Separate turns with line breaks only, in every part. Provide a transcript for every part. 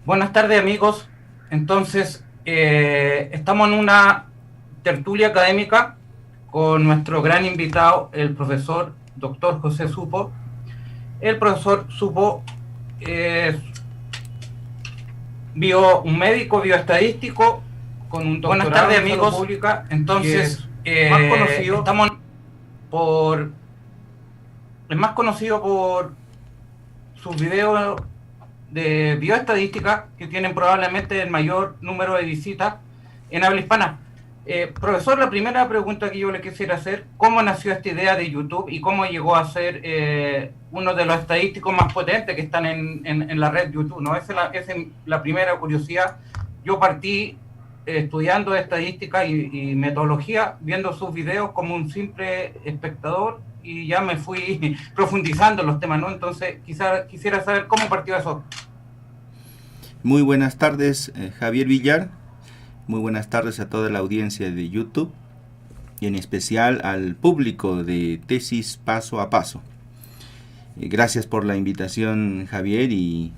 Buenas tardes, amigos. Entonces, estamos en una tertulia académica con nuestro gran invitado, el profesor doctor José Supo. El profesor Supo es un médico bioestadístico con un doctorado. Buenas tardes, amigos. Pública. Entonces, más conocido, estamos por es más conocido por sus videos de bioestadística, que tienen probablemente el mayor número de visitas en habla hispana. Profesor, la primera pregunta que yo le quisiera hacer: ¿cómo nació esta idea de YouTube y cómo llegó a ser uno de los estadísticos más potentes que están en la red YouTube, ¿no? Esa es la primera curiosidad. Yo partí estudiando estadística y metodología, viendo sus videos como un simple espectador, y ya me fui profundizando en los temas, ¿no? Entonces, quisiera saber cómo partió eso.
Muy buenas tardes, Javier Villar. Muy buenas tardes a toda la audiencia de YouTube y en especial al público de Tesis Paso a Paso. Gracias por la invitación, Javier, y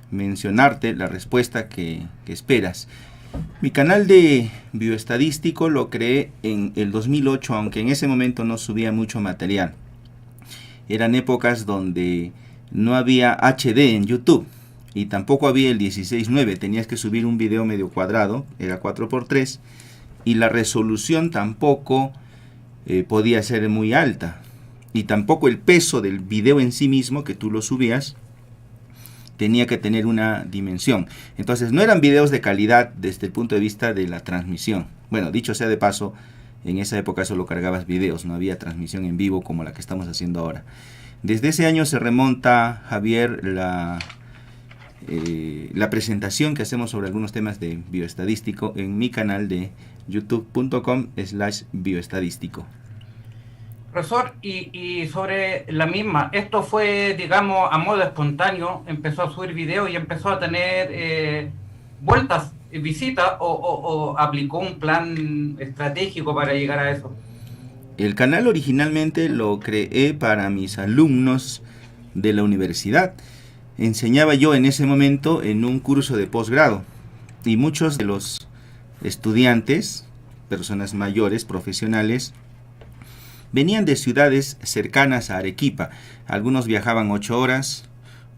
mencionarte la respuesta que esperas. Mi canal de bioestadístico lo creé en el 2008, aunque en ese momento no subía mucho material. Eran épocas donde no había HD en YouTube y tampoco había el 16:9. Tenías que subir un video medio cuadrado, era 4x3, y la resolución tampoco podía ser muy alta, y tampoco el peso del video en sí mismo, que tú lo subías, tenía que tener una dimensión. Entonces no eran videos de calidad desde el punto de vista de la transmisión. Bueno, dicho sea de paso, en esa época solo cargabas videos, no había transmisión en vivo como la que estamos haciendo ahora. Desde ese año se remonta, Javier, la presentación que hacemos sobre algunos temas de bioestadístico en mi canal de youtube.com/bioestadístico.
Profesor, y sobre la misma, esto fue, digamos, a modo espontáneo, empezó a subir videos y empezó a tener vueltas, visitas, o aplicó un plan estratégico para llegar a eso.
El canal originalmente lo creé para mis alumnos de la universidad. Enseñaba yo en ese momento en un curso de posgrado y muchos de los estudiantes, personas mayores, profesionales, venían de ciudades cercanas a Arequipa. Algunos viajaban 8 horas,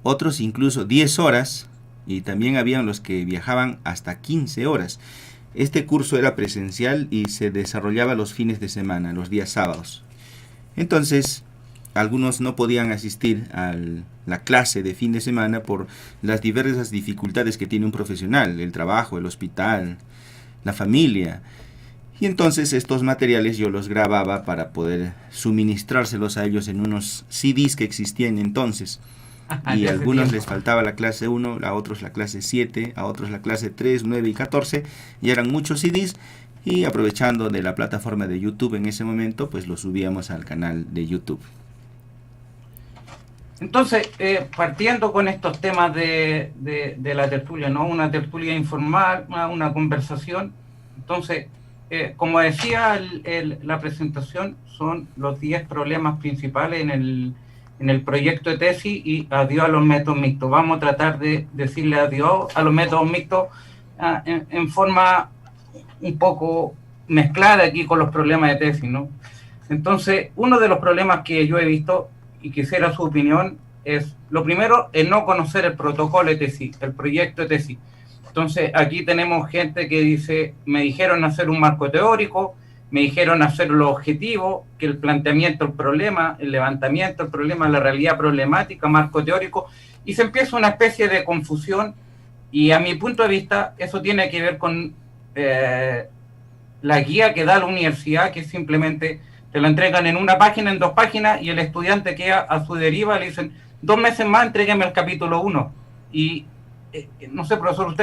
otros incluso 10 horas, y también habían los que viajaban hasta 15 horas. Este curso era presencial y se desarrollaba los fines de semana, los días sábados. Entonces, algunos no podían asistir a la clase de fin de semana por las diversas dificultades que tiene un profesional: el trabajo, el hospital, la familia. Y entonces estos materiales yo los grababa para poder suministrárselos a ellos en unos CDs que existían entonces. Y a algunos les faltaba la clase 1, a otros la clase 7, a otros la clase 3, 9 y 14. Y eran muchos CDs. Y aprovechando de la plataforma de YouTube en ese momento, pues lo subíamos al canal de YouTube.
Entonces, partiendo con estos temas de la tertulia, ¿no? Una tertulia informal, una conversación. Entonces, como decía la presentación, son los 10 problemas principales en el proyecto de tesis, y adiós a los métodos mixtos. Vamos a tratar de decirle adiós a los métodos mixtos en forma un poco mezclada aquí con los problemas de tesis, ¿no? Entonces, uno de los problemas que yo he visto y quisiera su opinión es, lo primero, el no conocer el protocolo de tesis, el proyecto de tesis. Entonces, aquí tenemos gente que dice: me dijeron hacer un marco teórico, me dijeron hacer los objetivos, que el planteamiento del problema, el levantamiento del problema, la realidad problemática, marco teórico, y se empieza una especie de confusión. Y a mi punto de vista, eso tiene que ver con la guía que da la universidad, que simplemente te lo entregan en una página, en 2 páginas, y el estudiante queda a su deriva. Le dicen: 2 meses más, entrégueme el capítulo 1. Y no sé, profesor,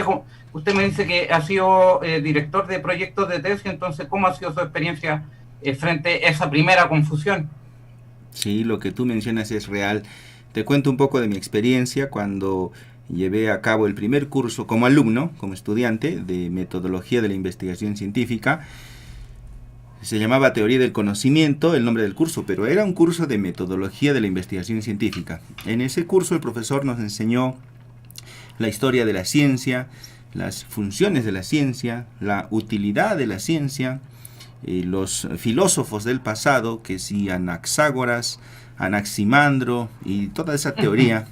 usted me dice que ha sido director de proyectos de tesis. Entonces, ¿cómo ha sido su experiencia frente a esa primera confusión?
Sí, lo que tú mencionas es real. Te cuento un poco de mi experiencia cuando llevé a cabo el primer curso como alumno, como estudiante de metodología de la investigación científica. Se llamaba Teoría del Conocimiento el nombre del curso, pero era un curso de metodología de la investigación científica. En ese curso el profesor nos enseñó la historia de la ciencia, las funciones de la ciencia, la utilidad de la ciencia, los filósofos del pasado, que si Anaxágoras, Anaximandro y toda esa teoría.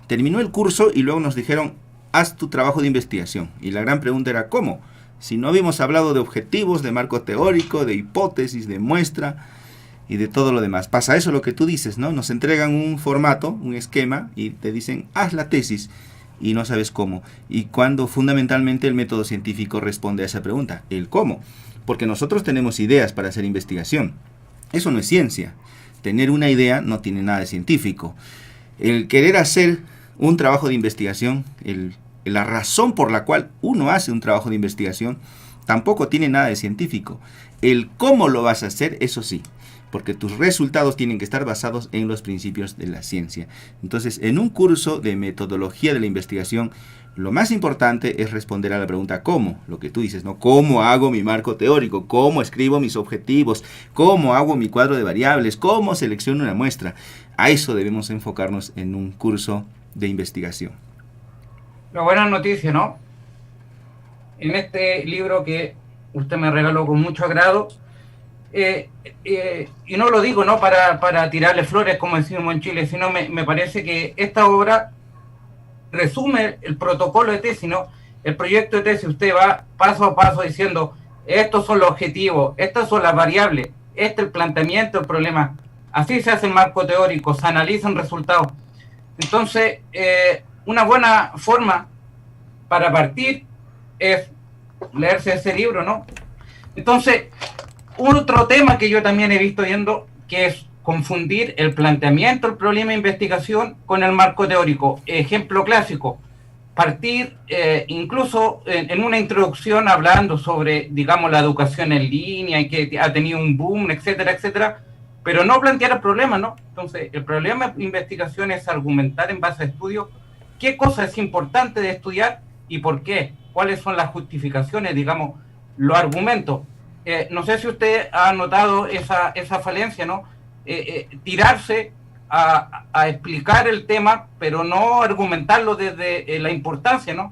Terminó el curso y luego nos dijeron, haz tu trabajo de investigación. Y la gran pregunta era, ¿cómo? Si no habíamos hablado de objetivos, de marco teórico, de hipótesis, de muestra y de todo lo demás. Pasa eso lo que tú dices, ¿no? Nos entregan un formato, un esquema y te dicen, haz la tesis y no sabes cómo. Y cuando fundamentalmente el método científico responde a esa pregunta, el cómo. Porque nosotros tenemos ideas para hacer investigación. Eso no es ciencia. Tener una idea no tiene nada de científico. El querer hacer un trabajo de investigación, la razón por la cual uno hace un trabajo de investigación, tampoco tiene nada de científico. El cómo lo vas a hacer, eso sí, porque tus resultados tienen que estar basados en los principios de la ciencia. Entonces, en un curso de metodología de la investigación, lo más importante es responder a la pregunta ¿cómo? Lo que tú dices, ¿no? ¿Cómo hago mi marco teórico? ¿Cómo escribo mis objetivos? ¿Cómo hago mi cuadro de variables? ¿Cómo selecciono una muestra? A eso debemos enfocarnos en un curso de investigación.
La buena noticia, ¿no? En este libro que usted me regaló con mucho agrado, y no lo digo no para tirarle flores, como decimos en Chile, sino me parece que esta obra resume el protocolo de tesis, ¿no? El proyecto de tesis, usted va paso a paso diciendo, estos son los objetivos, estas son las variables, este es el planteamiento del problema. Así se hace el marco teórico, se analizan resultados. Entonces, una buena forma para partir es leerse ese libro, ¿no? Entonces, otro tema que yo también he visto viendo, que es confundir el planteamiento del problema de investigación con el marco teórico. Ejemplo clásico, partir incluso en una introducción hablando sobre, digamos, la educación en línea y que ha tenido un boom, etcétera, etcétera, pero no plantear el problema, ¿no? Entonces, el problema de investigación es argumentar en base a estudios qué cosa es importante de estudiar y por qué, cuáles son las justificaciones, digamos, los argumentos. No sé si usted ha notado esa falencia, ¿no? Tirarse a explicar el tema, pero no argumentarlo desde la importancia, ¿no?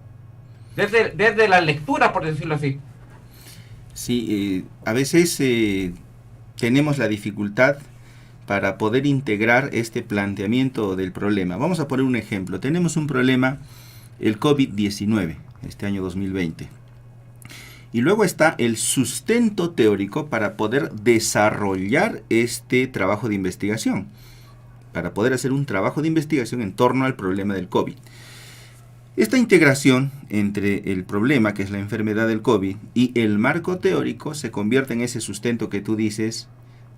Desde la lectura, por decirlo así.
Sí, a veces tenemos la dificultad para poder integrar este planteamiento del problema. Vamos a poner un ejemplo. Tenemos un problema, el COVID-19, este año 2020. Y luego está el sustento teórico para poder desarrollar este trabajo de investigación, para poder hacer un trabajo de investigación en torno al problema del COVID. Esta integración entre el problema, que es la enfermedad del COVID, y el marco teórico se convierte en ese sustento que tú dices,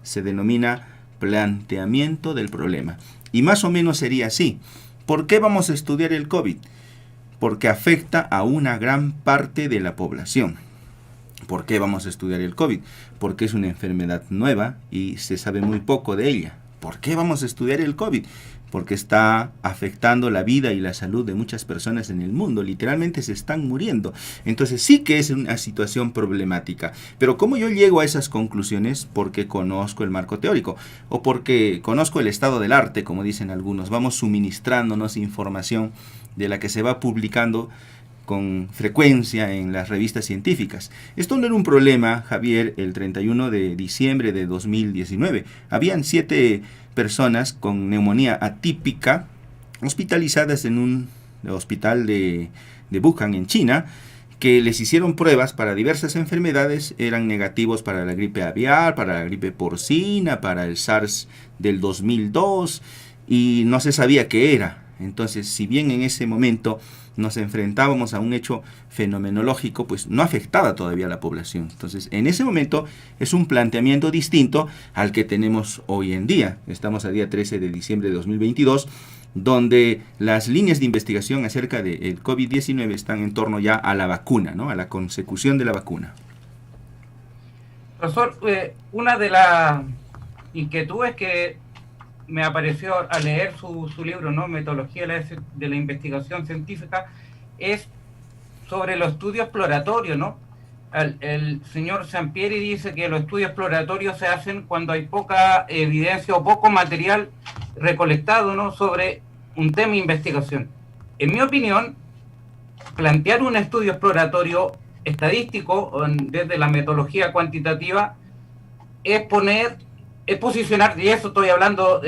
se denomina planteamiento del problema. Y más o menos sería así. ¿Por qué vamos a estudiar el COVID? Porque afecta a una gran parte de la población. ¿Por qué vamos a estudiar el COVID? Porque es una enfermedad nueva y se sabe muy poco de ella. ¿Por qué vamos a estudiar el COVID? Porque está afectando la vida y la salud de muchas personas en el mundo. Literalmente se están muriendo. Entonces sí que es una situación problemática. Pero ¿cómo yo llego a esas conclusiones? Porque conozco el marco teórico o porque conozco el estado del arte, como dicen algunos. Vamos suministrándonos información de la que se va publicando con frecuencia en las revistas científicas. Esto no era un problema, Javier, el 31 de diciembre de 2019. Habían 7 personas con neumonía atípica hospitalizadas en un hospital de Wuhan, en China, que les hicieron pruebas para diversas enfermedades, eran negativos para la gripe aviar, para la gripe porcina, para el SARS del 2002, y no se sabía qué era. Entonces, si bien en ese momento nos enfrentábamos a un hecho fenomenológico, pues no afectaba todavía a la población. Entonces, en ese momento es un planteamiento distinto al que tenemos hoy en día. Estamos a día 13 de diciembre de 2022, donde las líneas de investigación acerca del COVID-19 están en torno ya a la vacuna, ¿no? A la consecución de la vacuna.
Profesor, una de las inquietudes que me apareció al leer su libro, ¿no? Metodología de la investigación científica, es sobre los estudios exploratorios, ¿no? El señor Sampieri dice que los estudios exploratorios se hacen cuando hay poca evidencia o poco material recolectado, ¿no? Sobre un tema de investigación. En mi opinión, plantear un estudio exploratorio estadístico desde la metodología cuantitativa es posicionar, y eso estoy hablando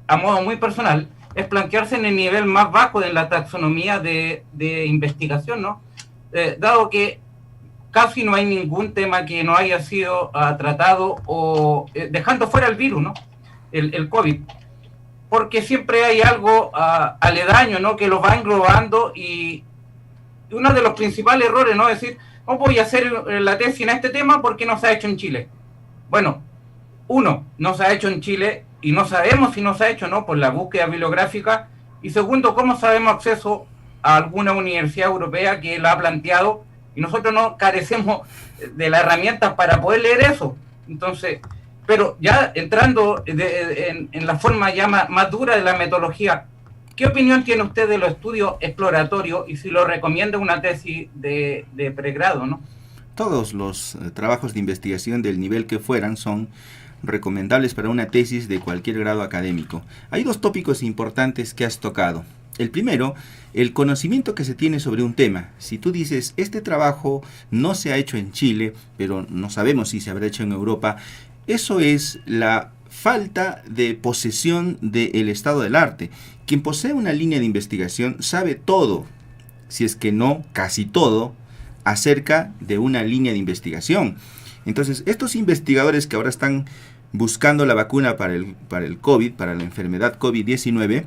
a modo muy personal, es plantearse en el nivel más bajo de la taxonomía de investigación, ¿no? Dado que casi no hay ningún tema que no haya sido tratado o dejando fuera el virus, ¿no? El COVID, porque siempre hay algo aledaño, ¿no? Que lo va englobando, y uno de los principales errores, ¿no? Es decir, no voy a hacer la tesis en este tema porque no se ha hecho en Chile. Bueno, uno, no se ha hecho en Chile y no sabemos si no se ha hecho, ¿no? Por la búsqueda bibliográfica. Y segundo, ¿cómo sabemos acceso a alguna universidad europea que la ha planteado? Y nosotros no carecemos de las herramientas para poder leer eso. Entonces, pero ya entrando en la forma ya más dura de la metodología, ¿qué opinión tiene usted de los estudios exploratorios y si lo recomienda una tesis de pregrado, ¿no?
Todos los trabajos de investigación del nivel que fueran son recomendables para una tesis de cualquier grado académico. Hay dos tópicos importantes que has tocado. El primero, el conocimiento que se tiene sobre un tema. Si tú dices, este trabajo no se ha hecho en Chile, pero no sabemos si se habrá hecho en Europa, eso es la falta de posesión del estado del arte. Quien posee una línea de investigación sabe todo, si es que no casi todo, acerca de una línea de investigación. Entonces, estos investigadores que ahora están buscando la vacuna para el COVID, para la enfermedad COVID-19,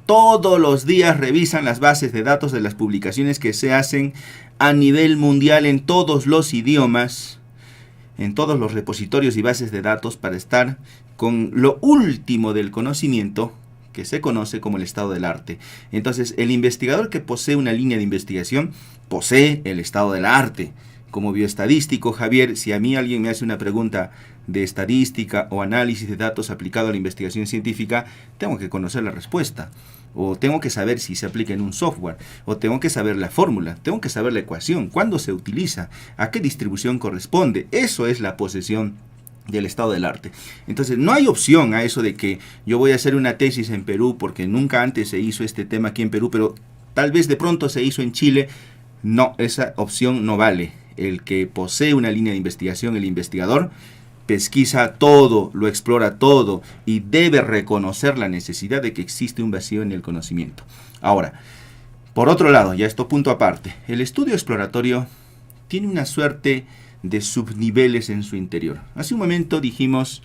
todos los días revisan las bases de datos de las publicaciones que se hacen a nivel mundial en todos los idiomas, en todos los repositorios y bases de datos, para estar con lo último del conocimiento que se conoce como el estado del arte. Entonces, el investigador que posee una línea de investigación posee el estado del arte. Como bioestadístico, Javier, si a mí alguien me hace una pregunta de estadística o análisis de datos aplicado a la investigación científica, tengo que conocer la respuesta, o tengo que saber si se aplica en un software, o tengo que saber la fórmula, tengo que saber la ecuación, cuándo se utiliza, a qué distribución corresponde. Eso es la posesión del estado del arte. Entonces, no hay opción a eso de que yo voy a hacer una tesis en Perú porque nunca antes se hizo este tema aquí en Perú, pero tal vez de pronto se hizo en Chile. No, esa opción no vale. El que posee una línea de investigación, el investigador, pesquisa todo, lo explora todo y debe reconocer la necesidad de que existe un vacío en el conocimiento. Ahora, por otro lado, ya esto punto aparte, el estudio exploratorio tiene una suerte de subniveles en su interior. Hace un momento dijimos,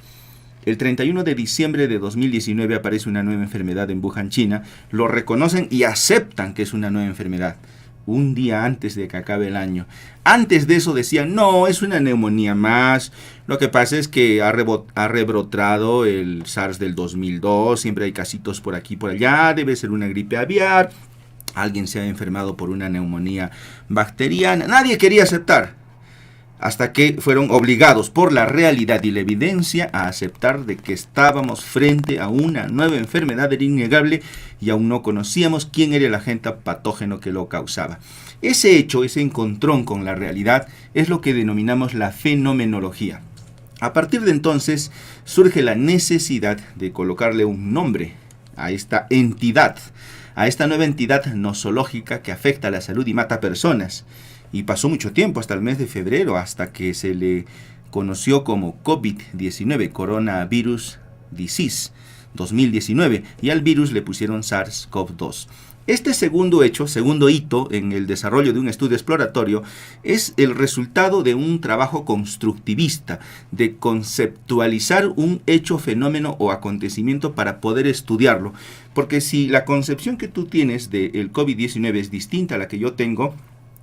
el 31 de diciembre de 2019 aparece una nueva enfermedad en Wuhan, China, lo reconocen y aceptan que es una nueva enfermedad. Un día antes de que acabe el año. Antes de eso decían, no, es una neumonía más. Lo que pasa es que ha rebrotado el SARS del 2002. Siempre hay casitos por aquí y por allá. Debe ser una gripe aviar. Alguien se ha enfermado por una neumonía bacteriana. Nadie quería aceptar. Hasta que fueron obligados por la realidad y la evidencia a aceptar de que estábamos frente a una nueva enfermedad, era innegable, y aún no conocíamos quién era el agente patógeno que lo causaba. Ese hecho, ese encontrón con la realidad, es lo que denominamos la fenomenología. A partir de entonces surge la necesidad de colocarle un nombre a esta entidad, a esta nueva entidad nosológica que afecta a la salud y mata personas. Y pasó mucho tiempo, hasta el mes de febrero, hasta que se le conoció como COVID-19, Coronavirus Disease 2019, y al virus le pusieron SARS-CoV-2. Este segundo hito en el desarrollo de un estudio exploratorio es el resultado de un trabajo constructivista, de conceptualizar un hecho, fenómeno o acontecimiento para poder estudiarlo. Porque si la concepción que tú tienes del COVID-19 es distinta a la que yo tengo,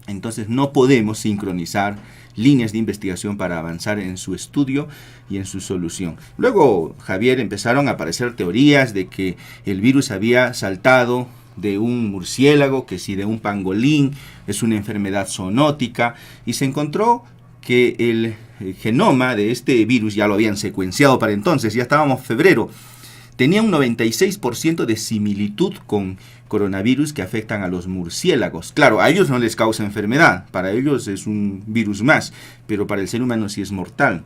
entonces no podemos sincronizar líneas de investigación para avanzar en su estudio y en su solución. Luego, Javier, empezaron a aparecer teorías de que el virus había saltado de un murciélago, que si de un pangolín, es una enfermedad zoonótica, y se encontró que el genoma de este virus ya lo habían secuenciado para entonces, ya estábamos en febrero, tenía un 96% de similitud con coronavirus que afectan a los murciélagos. Claro, a ellos no les causa enfermedad, para ellos es un virus más, pero para el ser humano sí es mortal.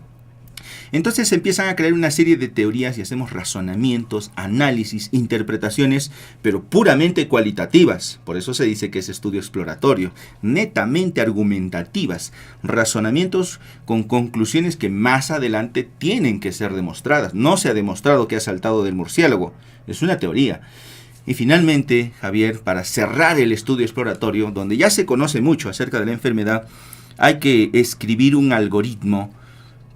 Entonces se empiezan a crear una serie de teorías y hacemos razonamientos, análisis, interpretaciones, pero puramente cualitativas. Por eso se dice que es estudio exploratorio, netamente argumentativas, razonamientos con conclusiones que más adelante tienen que ser demostradas. No se ha demostrado que ha saltado del murciélago, es una teoría. Y finalmente, Javier, para cerrar el estudio exploratorio, donde ya se conoce mucho acerca de la enfermedad, hay que escribir un algoritmo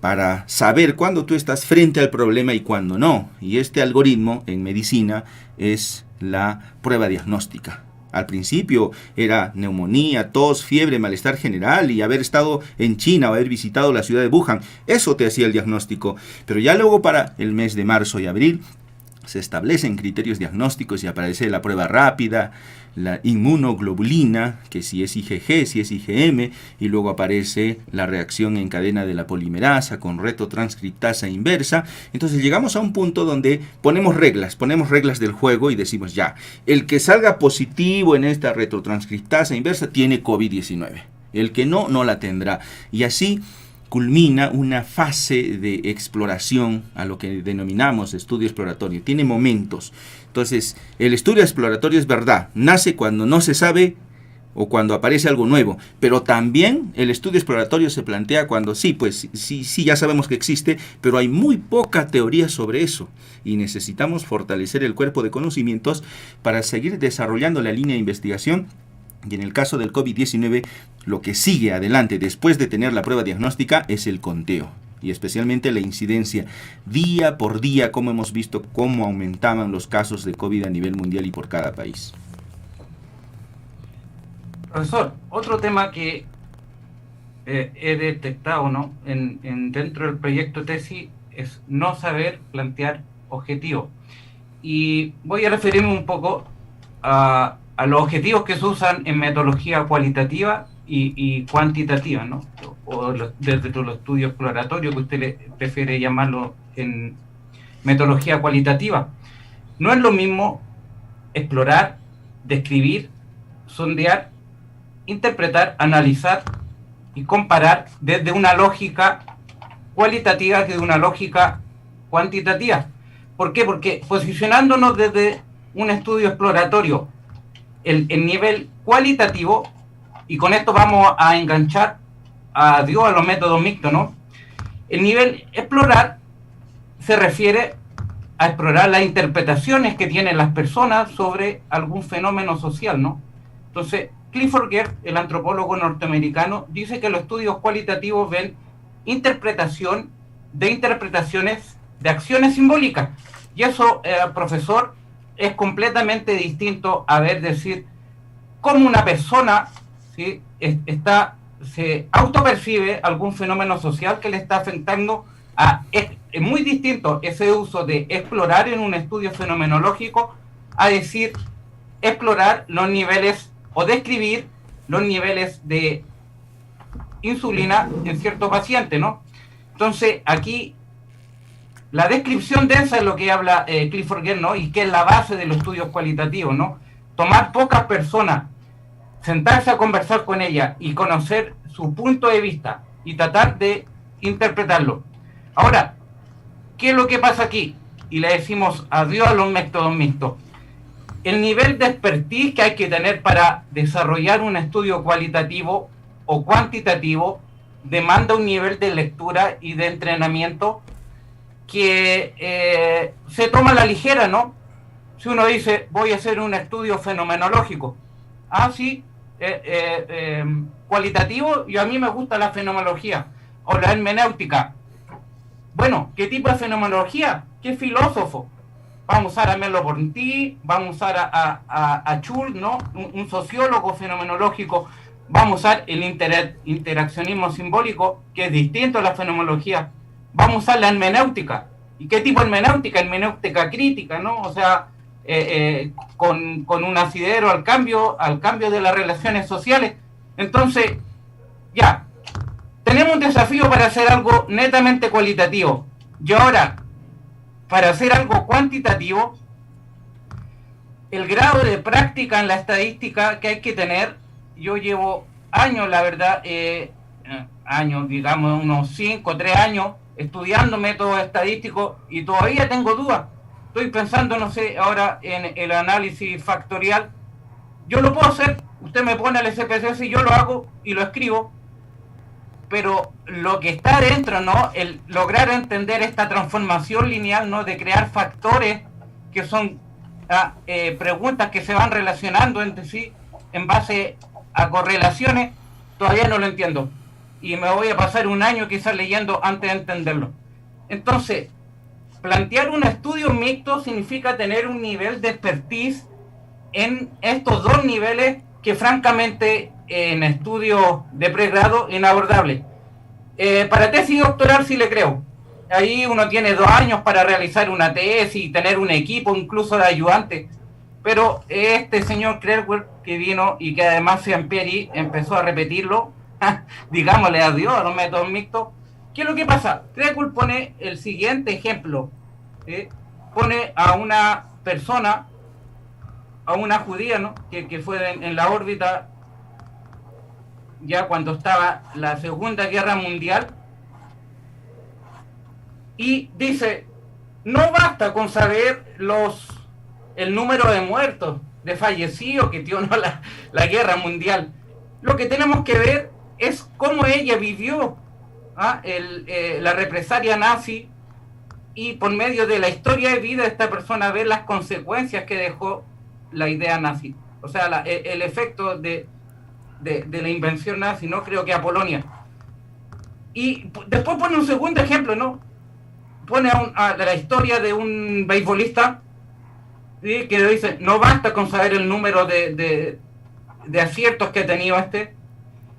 para saber cuándo tú estás frente al problema y cuándo no. Y este algoritmo en medicina es la prueba diagnóstica. Al principio era neumonía, tos, fiebre, malestar general y haber estado en China o haber visitado la ciudad de Wuhan. Eso te hacía el diagnóstico. Pero ya luego para el mes de marzo y abril se establecen criterios diagnósticos y aparece la prueba rápida, la inmunoglobulina, que si es IgG, si es IgM, y luego aparece la reacción en cadena de la polimerasa con retrotranscriptasa inversa. Entonces llegamos a un punto donde ponemos reglas del juego y decimos ya, el que salga positivo en esta retrotranscriptasa inversa tiene COVID-19, el que no, no la tendrá. Y así culmina una fase de exploración a lo que denominamos estudio exploratorio. Tiene momentos. Entonces, el estudio exploratorio es verdad. Nace cuando no se sabe o cuando aparece algo nuevo. Pero también el estudio exploratorio se plantea cuando sí, ya sabemos que existe, pero hay muy poca teoría sobre eso. Y necesitamos fortalecer el cuerpo de conocimientos para seguir desarrollando la línea de investigación. Y en el caso del COVID-19, lo que sigue adelante después de tener la prueba diagnóstica es el conteo. Y especialmente la incidencia día por día, como hemos visto cómo aumentaban los casos de COVID a nivel mundial y por cada país.
Profesor, otro tema que he detectado, ¿no?, dentro del proyecto tesis es no saber plantear objetivos. Y voy a referirme un poco a los objetivos que se usan en metodología cualitativa y cuantitativa, ¿no? Desde los estudios exploratorios, que usted prefiere llamarlo en metodología cualitativa. No es lo mismo explorar, describir, sondear, interpretar, analizar y comparar desde una lógica cualitativa que de una lógica cuantitativa. ¿Por qué? Porque posicionándonos desde un estudio exploratorio, el nivel cualitativo, y con esto vamos a enganchar a los métodos mixtos, ¿no? El nivel explorar se refiere a explorar las interpretaciones que tienen las personas sobre algún fenómeno social, ¿no? Entonces, Clifford Geertz, el antropólogo norteamericano, dice que los estudios cualitativos ven interpretaciones de acciones simbólicas. Y eso, profesor, es completamente distinto a decir cómo una persona, ¿sí?, se autopercibe algún fenómeno social que le está afectando. Es muy distinto ese uso de explorar en un estudio fenomenológico a decir explorar los niveles o describir los niveles de insulina en cierto paciente, ¿no? Entonces, aquí la descripción densa es lo que habla Clifford Geertz, ¿no? Y que es la base de los estudios cualitativos, ¿no? Tomar pocas personas, sentarse a conversar con ellas y conocer su punto de vista y tratar de interpretarlo. Ahora, ¿qué es lo que pasa aquí? Y le decimos adiós a los métodos mixtos. El nivel de expertise que hay que tener para desarrollar un estudio cualitativo o cuantitativo demanda un nivel de lectura y de entrenamiento que se toma a la ligera, ¿no? Si uno dice, voy a hacer un estudio fenomenológico, sí, cualitativo, y a mí me gusta la fenomenología o la hermenéutica. Bueno, ¿qué tipo de fenomenología? ¿Qué filósofo? Vamos a usar a Merleau-Ponty, vamos a usar a Schultz, ¿no? Un sociólogo fenomenológico. Vamos a usar el interaccionismo simbólico, que es distinto a la fenomenología. Vamos a usar la hermenéutica. ¿Y qué tipo de hermenéutica? Hermenéutica crítica, ¿no? O sea, con un asidero al cambio de las relaciones sociales. Entonces, ya, tenemos un desafío para hacer algo netamente cualitativo. Y ahora, para hacer algo cuantitativo, el grado de práctica en la estadística que hay que tener, yo llevo años, la verdad, digamos unos 3 años, estudiando métodos estadísticos y todavía tengo dudas. Estoy pensando, no sé, ahora en el análisis factorial. Yo lo puedo hacer, usted me pone el SPSS y yo lo hago y lo escribo, pero lo que está dentro, ¿no? El lograr entender esta transformación lineal, ¿no? De crear factores que son preguntas que se van relacionando entre sí en base a correlaciones, todavía no lo entiendo. Y me voy a pasar un año quizás leyendo antes de entenderlo. Entonces, plantear un estudio mixto significa tener un nivel de expertise en estos dos niveles que francamente en estudios de pregrado inabordable. Para tesis doctoral sí le creo. Ahí uno tiene 2 años para realizar una tesis y tener un equipo incluso de ayudantes. Pero este señor Cregwell que vino y que además Ciampieri empezó a repetirlo, digámosle adiós a los métodos mixtos. ¿Qué es lo que pasa? Cregwell pone el siguiente ejemplo. Pone a una persona, a una judía, ¿no? que fue en la órbita ya cuando estaba la Segunda Guerra Mundial, y dice, no basta con saber el número de muertos, de fallecidos que dio, ¿no? la Guerra Mundial. Lo que tenemos que ver es cómo ella vivió la represalia nazi, y por medio de la historia de vida de esta persona ver las consecuencias que dejó la idea nazi. O sea, el efecto de la invención nazi, ¿no? Creo que a Polonia. Y después pone un segundo ejemplo, ¿no? Pone a la historia de un beisbolista, ¿sí? Que dice, no basta con saber el número de aciertos que ha tenido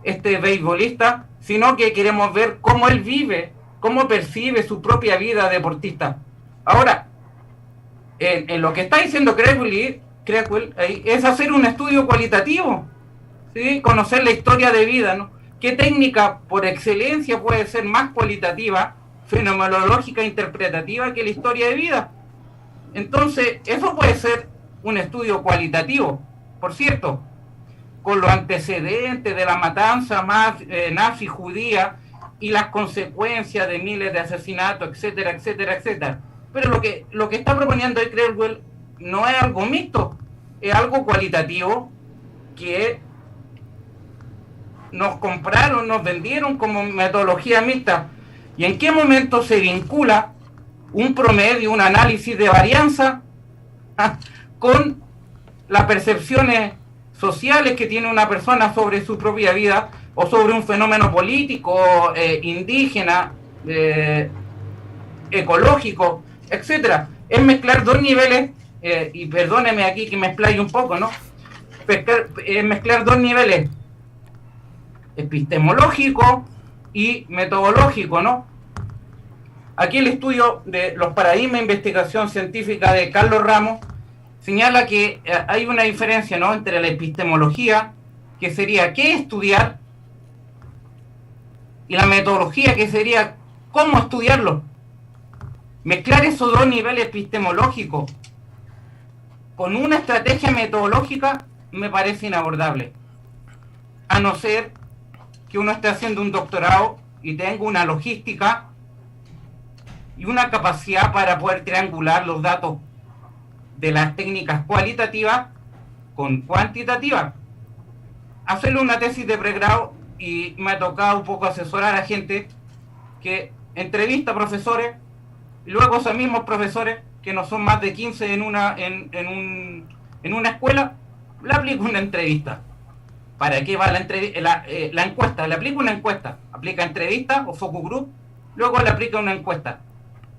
este beisbolista, sino que queremos ver cómo él vive, cómo percibe su propia vida deportista. Ahora, en lo que está diciendo Cregwell es hacer un estudio cualitativo, ¿sí? Conocer la historia de vida, ¿no? ¿Qué técnica por excelencia puede ser más cualitativa, fenomenológica, interpretativa que la historia de vida? Entonces, eso puede ser un estudio cualitativo, por cierto, con los antecedentes de la matanza más nazi judía y las consecuencias de miles de asesinatos, etcétera, etcétera, etcétera. Pero lo que está proponiendo Cregwell no es algo mixto, es algo cualitativo que nos compraron, nos vendieron como metodología mixta. ¿Y en qué momento se vincula un promedio, un análisis de varianza con las percepciones sociales que tiene una persona sobre su propia vida o sobre un fenómeno político, indígena, ecológico, etcétera? Es mezclar dos niveles, y perdóneme aquí que me explaye un poco, ¿no? Mezclar dos niveles, epistemológico y metodológico, ¿no? Aquí el estudio de los paradigmas de investigación científica de Carlos Ramos señala que hay una diferencia, ¿no? Entre la epistemología, que sería qué estudiar, y la metodología, que sería cómo estudiarlo. Mezclar esos dos niveles epistemológicos con una estrategia metodológica me parece inabordable, a no ser que uno esté haciendo un doctorado y tenga una logística y una capacidad para poder triangular los datos de las técnicas cualitativas con cuantitativas. Hacerle una tesis de pregrado, y me ha tocado un poco asesorar a gente que entrevista a profesores, y luego esos mismos profesores, que no son más de 15 en una escuela, le aplico una entrevista. ¿Para qué va la encuesta? Le aplica una encuesta, aplica entrevista o focus group, luego le aplica una encuesta.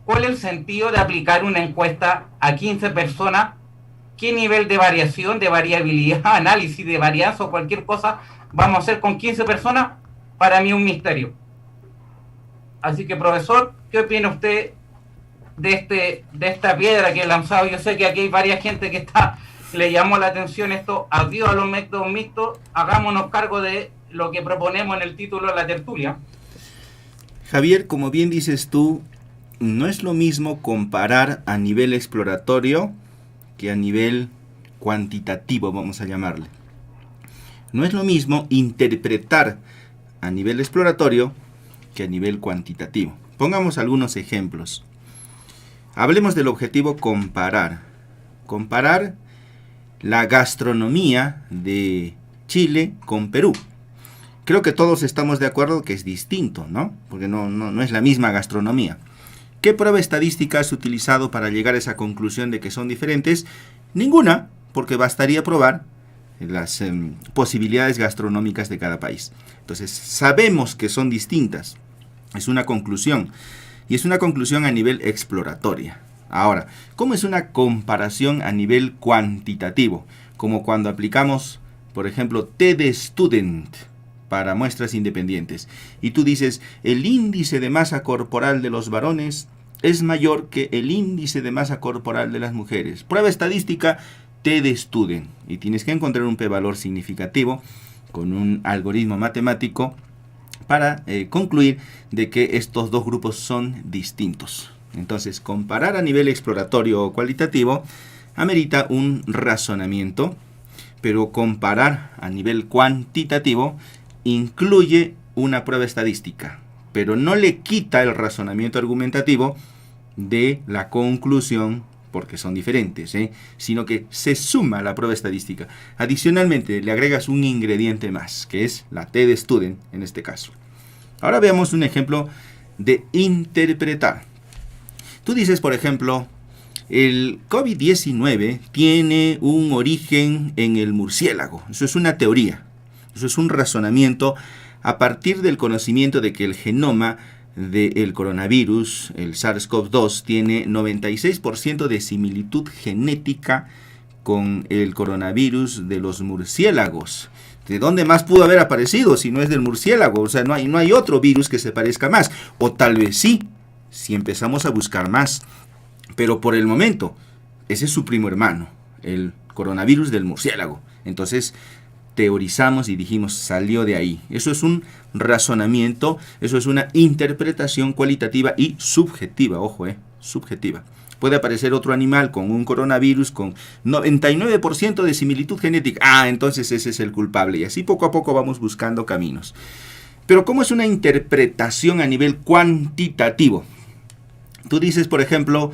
¿Cuál es el sentido de aplicar una encuesta a 15 personas? ¿Qué nivel de variación, de variabilidad, análisis de varianza o cualquier cosa vamos a hacer con 15 personas? Para mí un misterio. Así que, profesor, ¿qué opina usted de esta piedra que he lanzado? Yo sé que aquí hay varias gente que le llamó la atención esto. Adiós a los métodos mixtos, hagámonos cargo de lo que proponemos en el título de la tertulia.
Javier, como bien dices tú, no es lo mismo comparar a nivel exploratorio que a nivel cuantitativo, vamos a llamarle. No es lo mismo interpretar a nivel exploratorio que a nivel cuantitativo. Pongamos algunos ejemplos. Hablemos del objetivo comparar. Comparar la gastronomía de Chile con Perú. Creo que todos estamos de acuerdo que es distinto, ¿no? Porque no es la misma gastronomía. ¿Qué prueba estadística has utilizado para llegar a esa conclusión de que son diferentes? Ninguna, porque bastaría probar las posibilidades gastronómicas de cada país. Entonces, sabemos que son distintas. Es una conclusión. Y es una conclusión a nivel exploratoria. Ahora, ¿cómo es una comparación a nivel cuantitativo? Como cuando aplicamos, por ejemplo, TD Student para muestras independientes. Y tú dices, el índice de masa corporal de los varones es mayor que el índice de masa corporal de las mujeres. Prueba estadística, TD Student. Y tienes que encontrar un p-valor significativo con un algoritmo matemático para concluir de que estos dos grupos son distintos. Entonces, comparar a nivel exploratorio o cualitativo amerita un razonamiento, pero comparar a nivel cuantitativo incluye una prueba estadística, pero no le quita el razonamiento argumentativo de la conclusión, porque son diferentes, sino que se suma la prueba estadística. Adicionalmente, le agregas un ingrediente más, que es la TD Student en este caso. Ahora veamos un ejemplo de interpretar. Tú dices, por ejemplo, el COVID-19 tiene un origen en el murciélago. Eso es una teoría. Eso es un razonamiento a partir del conocimiento de que el genoma del coronavirus, el SARS-CoV-2, tiene 96% de similitud genética con el coronavirus de los murciélagos. ¿De dónde más pudo haber aparecido si no es del murciélago? O sea, no hay otro virus que se parezca más. O tal vez sí, si empezamos a buscar más. Pero por el momento, ese es su primo hermano, el coronavirus del murciélago. Entonces, teorizamos y dijimos, salió de ahí. Eso es un razonamiento, eso es una interpretación cualitativa y subjetiva, ojo, subjetiva. Puede aparecer otro animal con un coronavirus con 99% de similitud genética. Ah, entonces ese es el culpable. Y así poco a poco vamos buscando caminos. Pero ¿cómo es una interpretación a nivel cuantitativo? Tú dices, por ejemplo,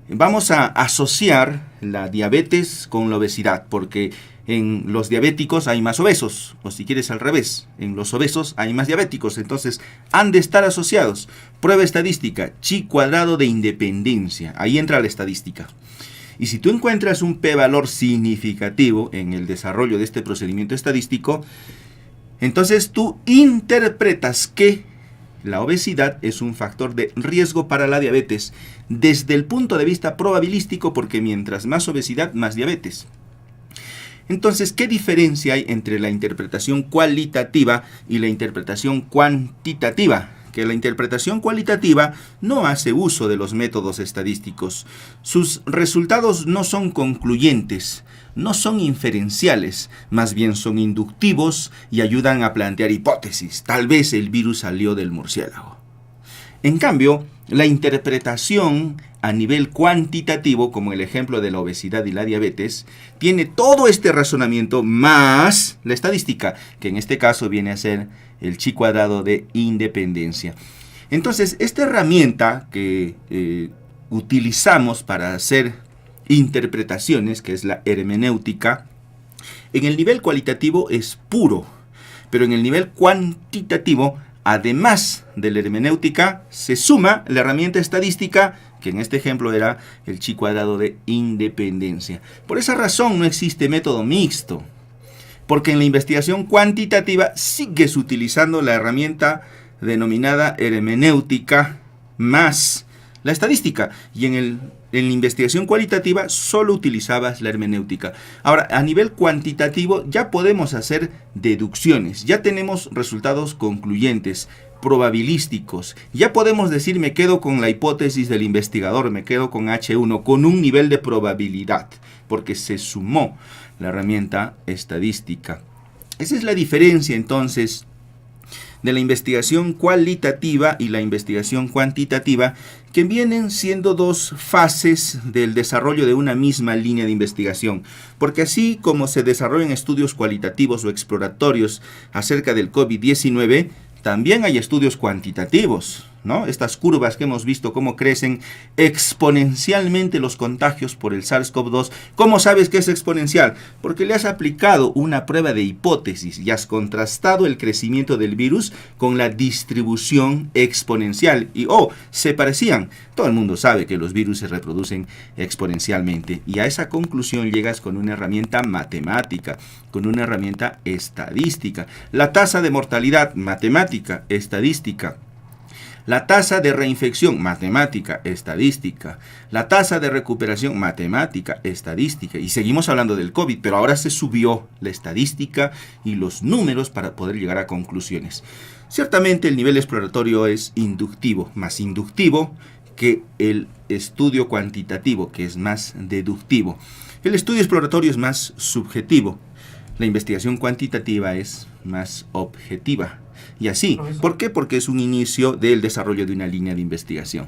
vamos a asociar la diabetes con la obesidad, porque en los diabéticos hay más obesos, o si quieres al revés, en los obesos hay más diabéticos, entonces han de estar asociados. Prueba estadística, chi cuadrado de independencia, ahí entra la estadística. Y si tú encuentras un p-valor significativo en el desarrollo de este procedimiento estadístico, entonces tú interpretas que la obesidad es un factor de riesgo para la diabetes desde el punto de vista probabilístico, porque mientras más obesidad, más diabetes. Entonces, ¿qué diferencia hay entre la interpretación cualitativa y la interpretación cuantitativa? Que la interpretación cualitativa no hace uso de los métodos estadísticos. Sus resultados no son concluyentes, no son inferenciales, más bien son inductivos y ayudan a plantear hipótesis. Tal vez el virus salió del murciélago. En cambio, la interpretación a nivel cuantitativo, como el ejemplo de la obesidad y la diabetes, tiene todo este razonamiento más la estadística, que en este caso viene a ser el chi cuadrado de independencia. Entonces, esta herramienta que utilizamos para hacer interpretaciones, que es la hermenéutica, en el nivel cualitativo es puro, pero en el nivel cuantitativo, además de la hermenéutica, se suma la herramienta estadística, que en este ejemplo era el chi cuadrado de independencia. Por esa razón no existe método mixto, porque en la investigación cuantitativa sigues utilizando la herramienta denominada hermenéutica más la estadística, y en la investigación cualitativa solo utilizabas la hermenéutica. Ahora, a nivel cuantitativo ya podemos hacer deducciones, ya tenemos resultados concluyentes, probabilísticos, ya podemos decir me quedo con la hipótesis del investigador, me quedo con H1, con un nivel de probabilidad, porque se sumó la herramienta estadística. Esa es la diferencia entonces de la investigación cualitativa y la investigación cuantitativa, que vienen siendo dos fases del desarrollo de una misma línea de investigación, porque así como se desarrollan estudios cualitativos o exploratorios acerca del COVID-19, también hay estudios cuantitativos ¿no? Estas curvas que hemos visto cómo crecen exponencialmente los contagios por el SARS-CoV-2. ¿Cómo sabes que es exponencial? Porque le has aplicado una prueba de hipótesis y has contrastado el crecimiento del virus con la distribución exponencial. Y, se parecían. Todo el mundo sabe que los virus se reproducen exponencialmente. Y a esa conclusión llegas con una herramienta matemática, con una herramienta estadística. La tasa de mortalidad, matemática, estadística. La tasa de reinfección, matemática, estadística. La tasa de recuperación, matemática, estadística. Y seguimos hablando del COVID, pero ahora se subió la estadística y los números para poder llegar a conclusiones. Ciertamente el nivel exploratorio es inductivo, más inductivo que el estudio cuantitativo, que es más deductivo. El estudio exploratorio es más subjetivo. La investigación cuantitativa es más objetiva. Y así. ¿Por qué? Porque es un inicio del desarrollo de una línea de investigación.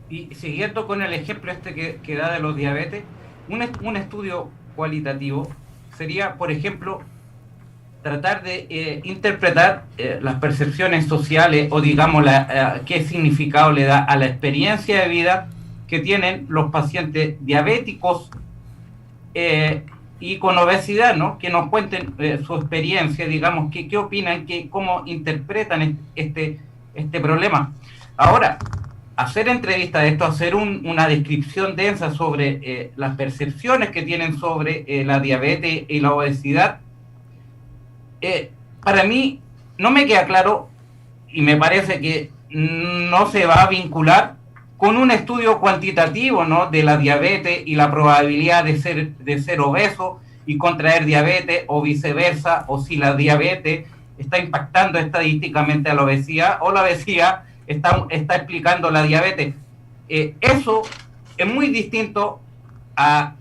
Y siguiendo con el ejemplo que da de los diabetes, un estudio cualitativo sería, por ejemplo, tratar de interpretar las percepciones sociales o, digamos, qué significado le da a la experiencia de vida que tienen los pacientes diabéticos y con obesidad, ¿no? Que nos cuenten su experiencia, digamos, qué opinan, cómo interpretan este problema. Ahora, hacer entrevistas de esto, hacer una descripción densa sobre las percepciones que tienen sobre la diabetes y la obesidad, para mí no me queda claro y me parece que no se va a vincular con un estudio cuantitativo, ¿no?, de la diabetes y la probabilidad de ser obeso y contraer diabetes o viceversa, o si la diabetes está impactando estadísticamente a la obesidad o la obesidad está explicando la diabetes. Eso es muy distinto a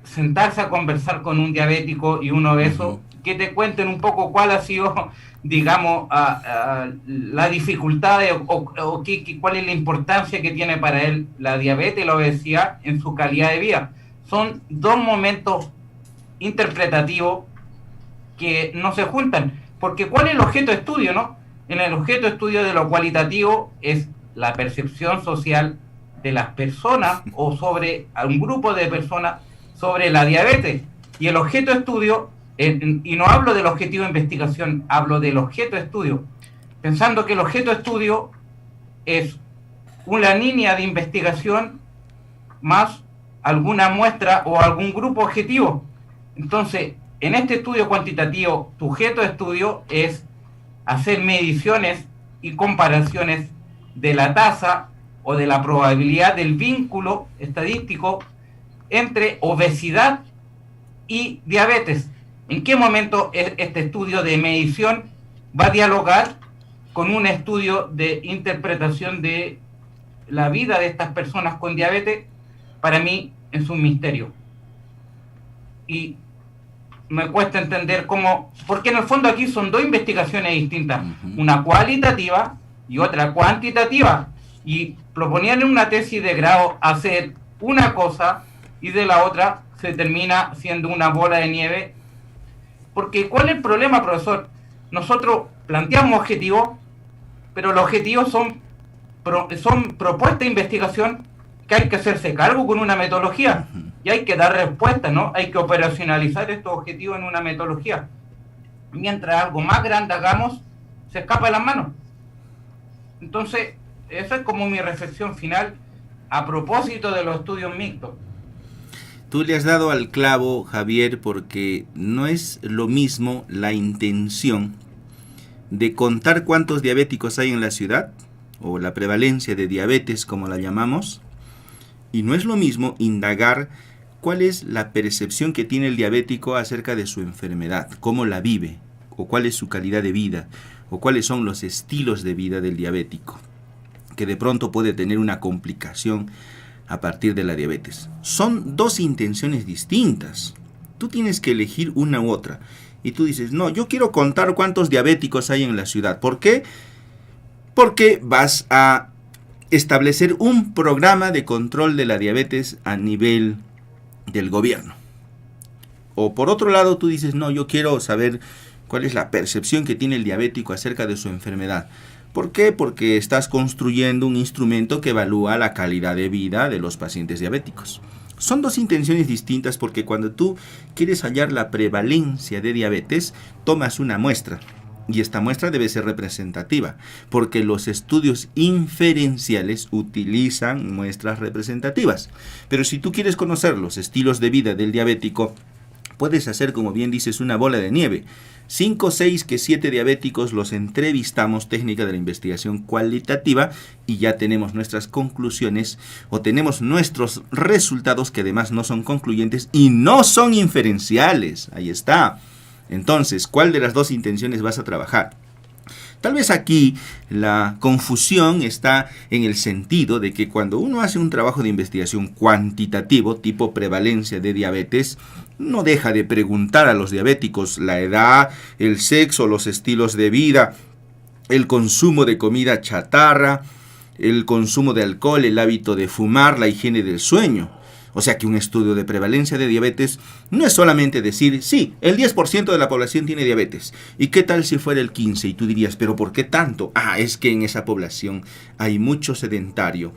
sentarse a conversar con un diabético y un obeso, que te cuenten un poco cuál ha sido, digamos, la dificultad o cuál es la importancia que tiene para él la diabetes y la obesidad en su calidad de vida. Son dos momentos interpretativos que no se juntan, porque ¿cuál es el objeto de estudio, no? En el objeto de estudio de lo cualitativo es la percepción social de las personas o sobre un grupo de personas sobre la diabetes, y el objeto de estudio, y no hablo del objetivo de investigación, hablo del objeto de estudio, pensando que el objeto de estudio es una línea de investigación más alguna muestra o algún grupo objetivo. Entonces, en este estudio cuantitativo, tu objeto de estudio es hacer mediciones y comparaciones de la tasa o de la probabilidad del vínculo estadístico entre obesidad y diabetes. ¿En qué momento este estudio de medición va a dialogar con un estudio de interpretación de la vida de estas personas con diabetes? Para mí es un misterio. Y me cuesta entender cómo, porque en el fondo aquí son dos investigaciones distintas, una cualitativa y otra cuantitativa, y proponían en una tesis de grado hacer una cosa y de la otra se termina siendo una bola de nieve. Porque ¿cuál es el problema, profesor? Nosotros planteamos objetivos, pero los objetivos son propuestas de investigación que hay que hacerse cargo con una metodología y hay que dar respuesta, ¿no? Hay que operacionalizar estos objetivos en una metodología. Mientras algo más grande hagamos, se escapa de las manos. Entonces, esa es como mi reflexión final a propósito de los estudios mixtos.
Tú le has dado al clavo, Javier, porque no es lo mismo la intención de contar cuántos diabéticos hay en la ciudad, o la prevalencia de diabetes, como la llamamos, y no es lo mismo indagar cuál es la percepción que tiene el diabético acerca de su enfermedad, cómo la vive, o cuál es su calidad de vida, o cuáles son los estilos de vida del diabético, que de pronto puede tener una complicación a partir de la diabetes. Son dos intenciones distintas. Tú tienes que elegir una u otra. Y tú dices, no, yo quiero contar cuántos diabéticos hay en la ciudad. ¿Por qué? Porque vas a establecer un programa de control de la diabetes a nivel del gobierno. O por otro lado, tú dices, no, yo quiero saber cuál es la percepción que tiene el diabético acerca de su enfermedad. ¿Por qué? Porque estás construyendo un instrumento que evalúa la calidad de vida de los pacientes diabéticos. Son dos intenciones distintas porque cuando tú quieres hallar la prevalencia de diabetes, tomas una muestra. Y esta muestra debe ser representativa, porque los estudios inferenciales utilizan muestras representativas. Pero si tú quieres conocer los estilos de vida del diabético, puedes hacer, como bien dices, una bola de nieve. 5, 6, que 7 diabéticos los entrevistamos, técnica de la investigación cualitativa, y ya tenemos nuestras conclusiones o tenemos nuestros resultados que además no son concluyentes y no son inferenciales. Ahí está. Entonces, ¿cuál de las dos intenciones vas a trabajar? Tal vez aquí la confusión está en el sentido de que cuando uno hace un trabajo de investigación cuantitativo, tipo prevalencia de diabetes, no deja de preguntar a los diabéticos la edad, el sexo, los estilos de vida, el consumo de comida chatarra, el consumo de alcohol, el hábito de fumar, la higiene del sueño. O sea que un estudio de prevalencia de diabetes no es solamente decir, sí, el 10% de la población tiene diabetes. ¿Y qué tal si fuera el 15%? Y tú dirías, ¿pero por qué tanto? Es que en esa población hay mucho sedentario.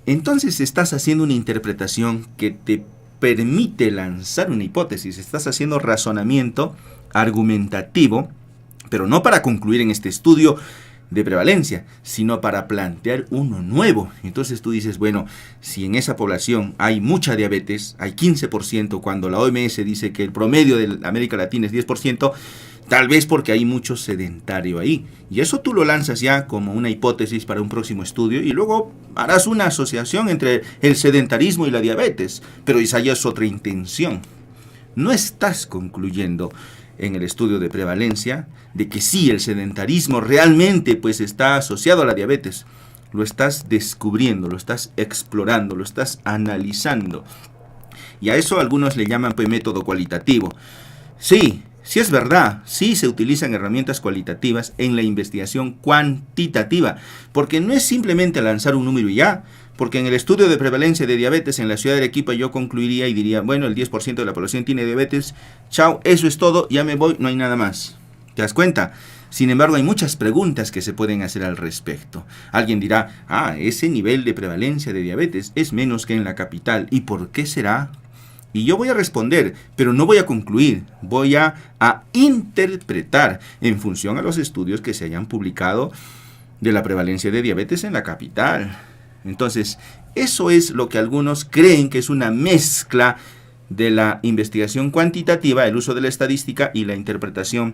Entonces estás haciendo una interpretación que te permite lanzar una hipótesis. Estás haciendo razonamiento argumentativo, pero no para concluir en este estudio de prevalencia, sino para plantear uno nuevo. Entonces tú dices, bueno, si en esa población hay mucha diabetes, hay 15%, cuando la OMS dice que el promedio de América Latina es 10%, tal vez porque hay mucho sedentario ahí. Y eso tú lo lanzas ya como una hipótesis para un próximo estudio y luego harás una asociación entre el sedentarismo y la diabetes, pero esa ya es otra intención. No estás concluyendo en el estudio de prevalencia de que sí, el sedentarismo realmente pues está asociado a la diabetes. Lo estás descubriendo, lo estás explorando, lo estás analizando. Y a eso algunos le llaman pues método cualitativo. Sí es verdad, sí se utilizan herramientas cualitativas en la investigación cuantitativa, porque no es simplemente lanzar un número y ya. Porque en el estudio de prevalencia de diabetes en la ciudad de Arequipa yo concluiría y diría, bueno, el 10% de la población tiene diabetes, chao, eso es todo, ya me voy, no hay nada más. ¿Te das cuenta? Sin embargo, hay muchas preguntas que se pueden hacer al respecto. Alguien dirá, ese nivel de prevalencia de diabetes es menos que en la capital, ¿y por qué será? Y yo voy a responder, pero no voy a concluir, voy a interpretar en función a los estudios que se hayan publicado de la prevalencia de diabetes en la capital. Entonces, eso es lo que algunos creen que es una mezcla de la investigación cuantitativa, el uso de la estadística y la interpretación,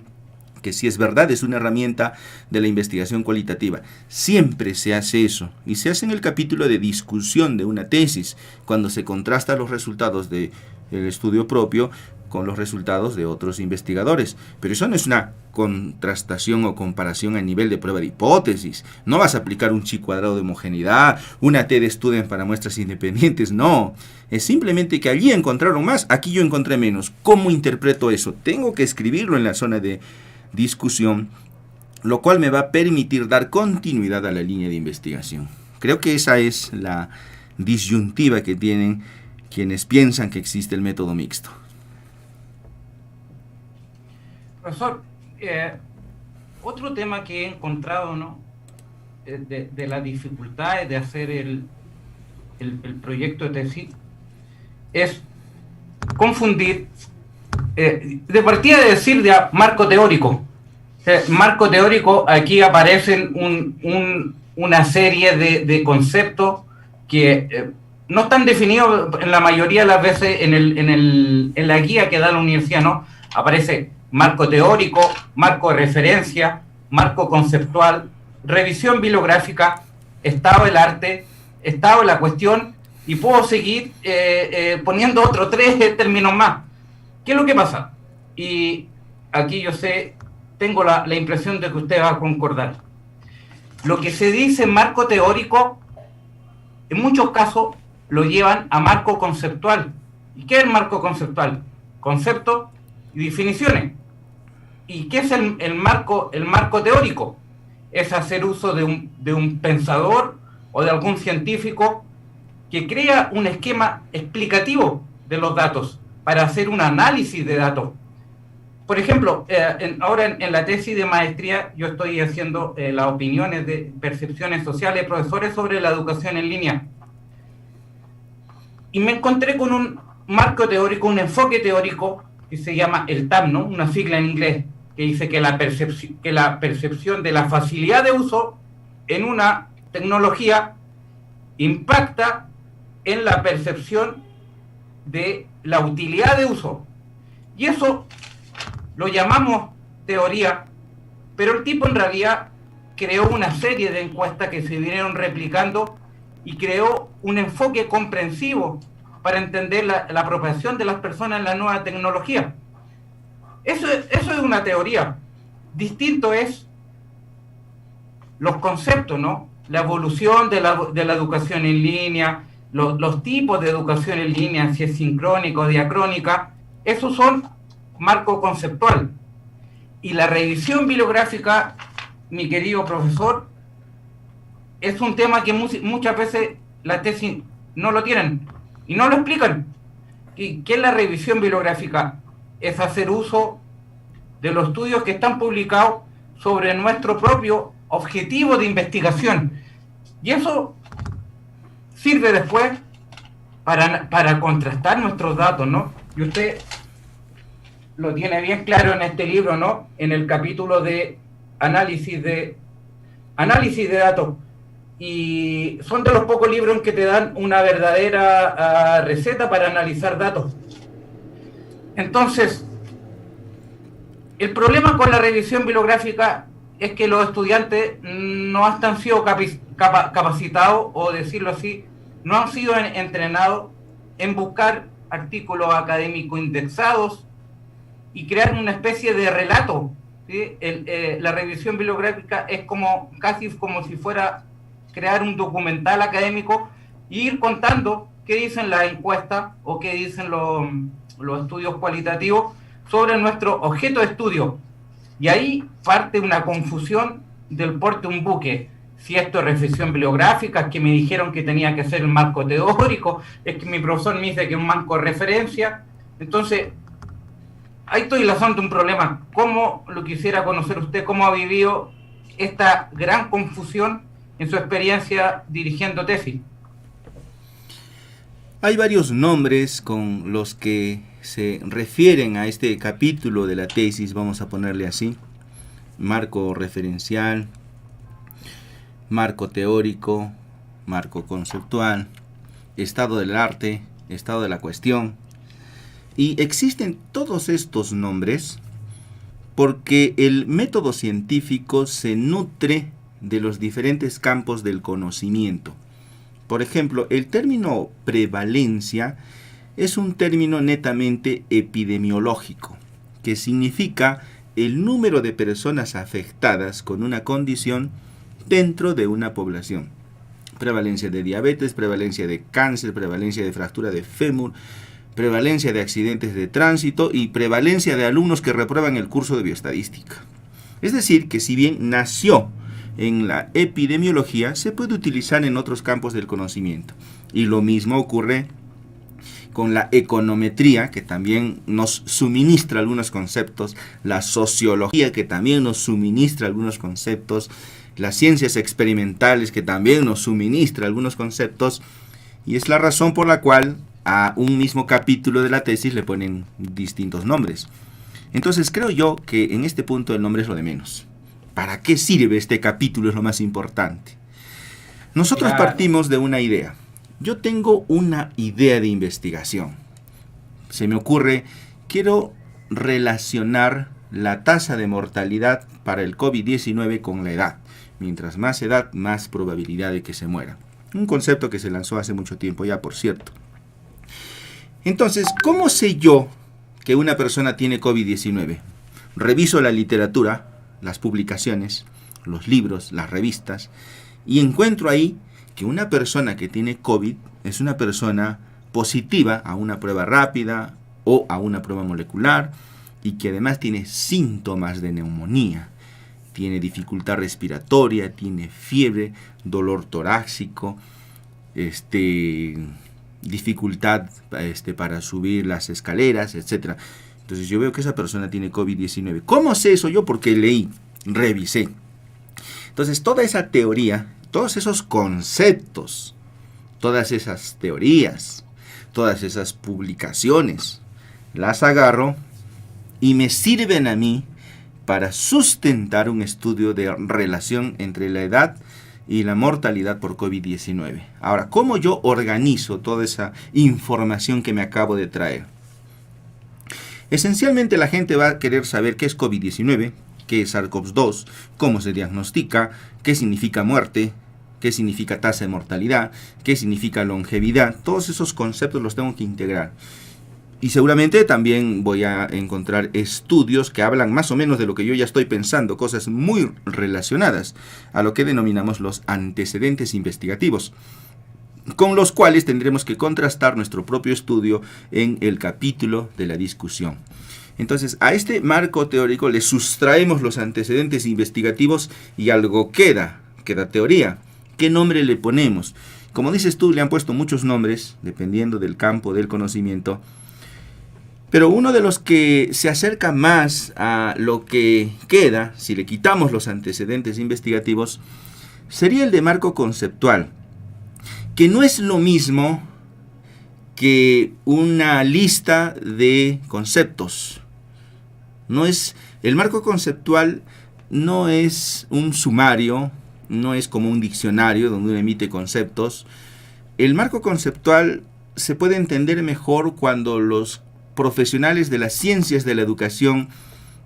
que si es verdad es una herramienta de la investigación cualitativa. Siempre se hace eso, y se hace en el capítulo de discusión de una tesis, cuando se contrastan los resultados del estudio propio con los resultados de otros investigadores. Pero eso no es una contrastación o comparación a nivel de prueba de hipótesis. No vas a aplicar un chi cuadrado de homogeneidad, una T de Student para muestras independientes, no. Es simplemente que allí encontraron más, aquí yo encontré menos. ¿Cómo interpreto eso? Tengo que escribirlo en la zona de discusión, lo cual me va a permitir dar continuidad a la línea de investigación. Creo que esa es la disyuntiva que tienen quienes piensan que existe el método mixto.
Profesor, otro tema que he encontrado, ¿no?, de las dificultades de hacer el proyecto de tesis es confundir, de partida de decir de marco teórico. Marco teórico, aquí aparecen una serie de conceptos que no están definidos en la mayoría de las veces en la guía que da la universidad, ¿no? Aparece marco teórico, marco de referencia, marco conceptual, revisión bibliográfica, estado del arte, estado de la cuestión, y puedo seguir poniendo otros 3 términos más. ¿Qué es lo que pasa? Y aquí yo tengo la impresión de que usted va a concordar. Lo que se dice en marco teórico, en muchos casos lo llevan a marco conceptual. ¿Y qué es el marco conceptual? Conceptos y definiciones. ¿Y qué es el marco teórico? Es hacer uso de un pensador o de algún científico que crea un esquema explicativo de los datos para hacer un análisis de datos. por ejemplo, ahora en la tesis de maestría yo estoy haciendo las opiniones de percepciones sociales de profesores sobre la educación en línea. Y me encontré con un marco teórico, un enfoque teórico que se llama el TAM, ¿no? Una sigla en inglés, que dice que la percepción de la facilidad de uso en una tecnología impacta en la percepción de la utilidad de uso. Y eso lo llamamos teoría, pero el tipo en realidad creó una serie de encuestas que se vinieron replicando y creó un enfoque comprensivo para entender la apropiación de las personas en la nueva tecnología. Eso es una teoría. Distinto es los conceptos, ¿no? La evolución de la educación en línea, los tipos de educación en línea, si es sincrónica o diacrónica, esos son marco conceptual. Y la revisión bibliográfica, mi querido profesor, es un tema que muchas veces la tesis no lo tienen y no lo explican. ¿Qué es la revisión bibliográfica? Es hacer uso de los estudios que están publicados sobre nuestro propio objetivo de investigación. Y eso sirve después para contrastar nuestros datos, ¿no? Y usted lo tiene bien claro en este libro, ¿no? En el capítulo de análisis de datos. Y son de los pocos libros en que te dan una verdadera receta para analizar datos. Entonces, el problema con la revisión bibliográfica es que los estudiantes no han sido capacitados, o decirlo así, no han sido entrenados en buscar artículos académicos indexados y crear una especie de relato, ¿sí? La revisión bibliográfica es casi como si fuera crear un documental académico e ir contando qué dicen las encuestas o qué dicen los estudios cualitativos sobre nuestro objeto de estudio. Y ahí parte una confusión del porte de un buque. Si esto es revisión bibliográfica, es que me dijeron que tenía que ser el marco teórico, es que mi profesor me dice que es un marco de referencia. Entonces, ahí estoy lanzando un problema. ¿Cómo lo quisiera conocer usted? ¿Cómo ha vivido esta gran confusión en su experiencia dirigiendo tesis?
Hay varios nombres con los que se refieren a este capítulo de la tesis, vamos a ponerle así: marco referencial, marco teórico, marco conceptual, estado del arte, estado de la cuestión. Y existen todos estos nombres porque el método científico se nutre de los diferentes campos del conocimiento. Por ejemplo, el término prevalencia es un término netamente epidemiológico, que significa el número de personas afectadas con una condición dentro de una población. Prevalencia de diabetes, prevalencia de cáncer, prevalencia de fractura de fémur, prevalencia de accidentes de tránsito y prevalencia de alumnos que reprueban el curso de bioestadística. Es decir, que si bien nació en la epidemiología, se puede utilizar en otros campos del conocimiento. Y lo mismo ocurre con la econometría, que también nos suministra algunos conceptos, la sociología, que también nos suministra algunos conceptos, las ciencias experimentales, que también nos suministra algunos conceptos, y es la razón por la cual a un mismo capítulo de la tesis le ponen distintos nombres. Entonces creo yo que en este punto el nombre es lo de menos. ¿Para qué sirve este capítulo? Es lo más importante. Nosotros partimos de una idea. Yo tengo una idea de investigación. Se me ocurre, quiero relacionar la tasa de mortalidad para el COVID-19 con la edad. Mientras más edad, más probabilidad de que se muera. Un concepto que se lanzó hace mucho tiempo ya, por cierto. Entonces, ¿cómo sé yo que una persona tiene COVID-19? Reviso la literatura, las publicaciones, los libros, las revistas, y encuentro ahí que una persona que tiene COVID es una persona positiva a una prueba rápida o a una prueba molecular, y que además tiene síntomas de neumonía, tiene dificultad respiratoria, tiene fiebre, dolor torácico, dificultad para subir las escaleras, etc. Entonces yo veo que esa persona tiene COVID-19. ¿Cómo sé eso yo? Porque leí, revisé. Entonces toda esa teoría, todos esos conceptos, todas esas teorías, todas esas publicaciones, las agarro y me sirven a mí para sustentar un estudio de relación entre la edad y la mortalidad por COVID-19. Ahora, ¿cómo yo organizo toda esa información que me acabo de traer? Esencialmente la gente va a querer saber qué es COVID-19, qué es SARS-CoV-2, cómo se diagnostica, qué significa muerte, qué significa tasa de mortalidad, qué significa longevidad. Todos esos conceptos los tengo que integrar. Y seguramente también voy a encontrar estudios que hablan más o menos de lo que yo ya estoy pensando, cosas muy relacionadas a lo que denominamos los antecedentes investigativos, con los cuales tendremos que contrastar nuestro propio estudio en el capítulo de la discusión. Entonces, a este marco teórico le sustraemos los antecedentes investigativos y algo queda teoría. ¿Qué nombre le ponemos? Como dices tú, le han puesto muchos nombres, dependiendo del campo del conocimiento. Pero uno de los que se acerca más a lo que queda, si le quitamos los antecedentes investigativos, sería el de marco conceptual, que no es lo mismo que una lista de conceptos. El marco conceptual no es un sumario, no es como un diccionario donde uno emite conceptos. El marco conceptual se puede entender mejor cuando los profesionales de las ciencias de la educación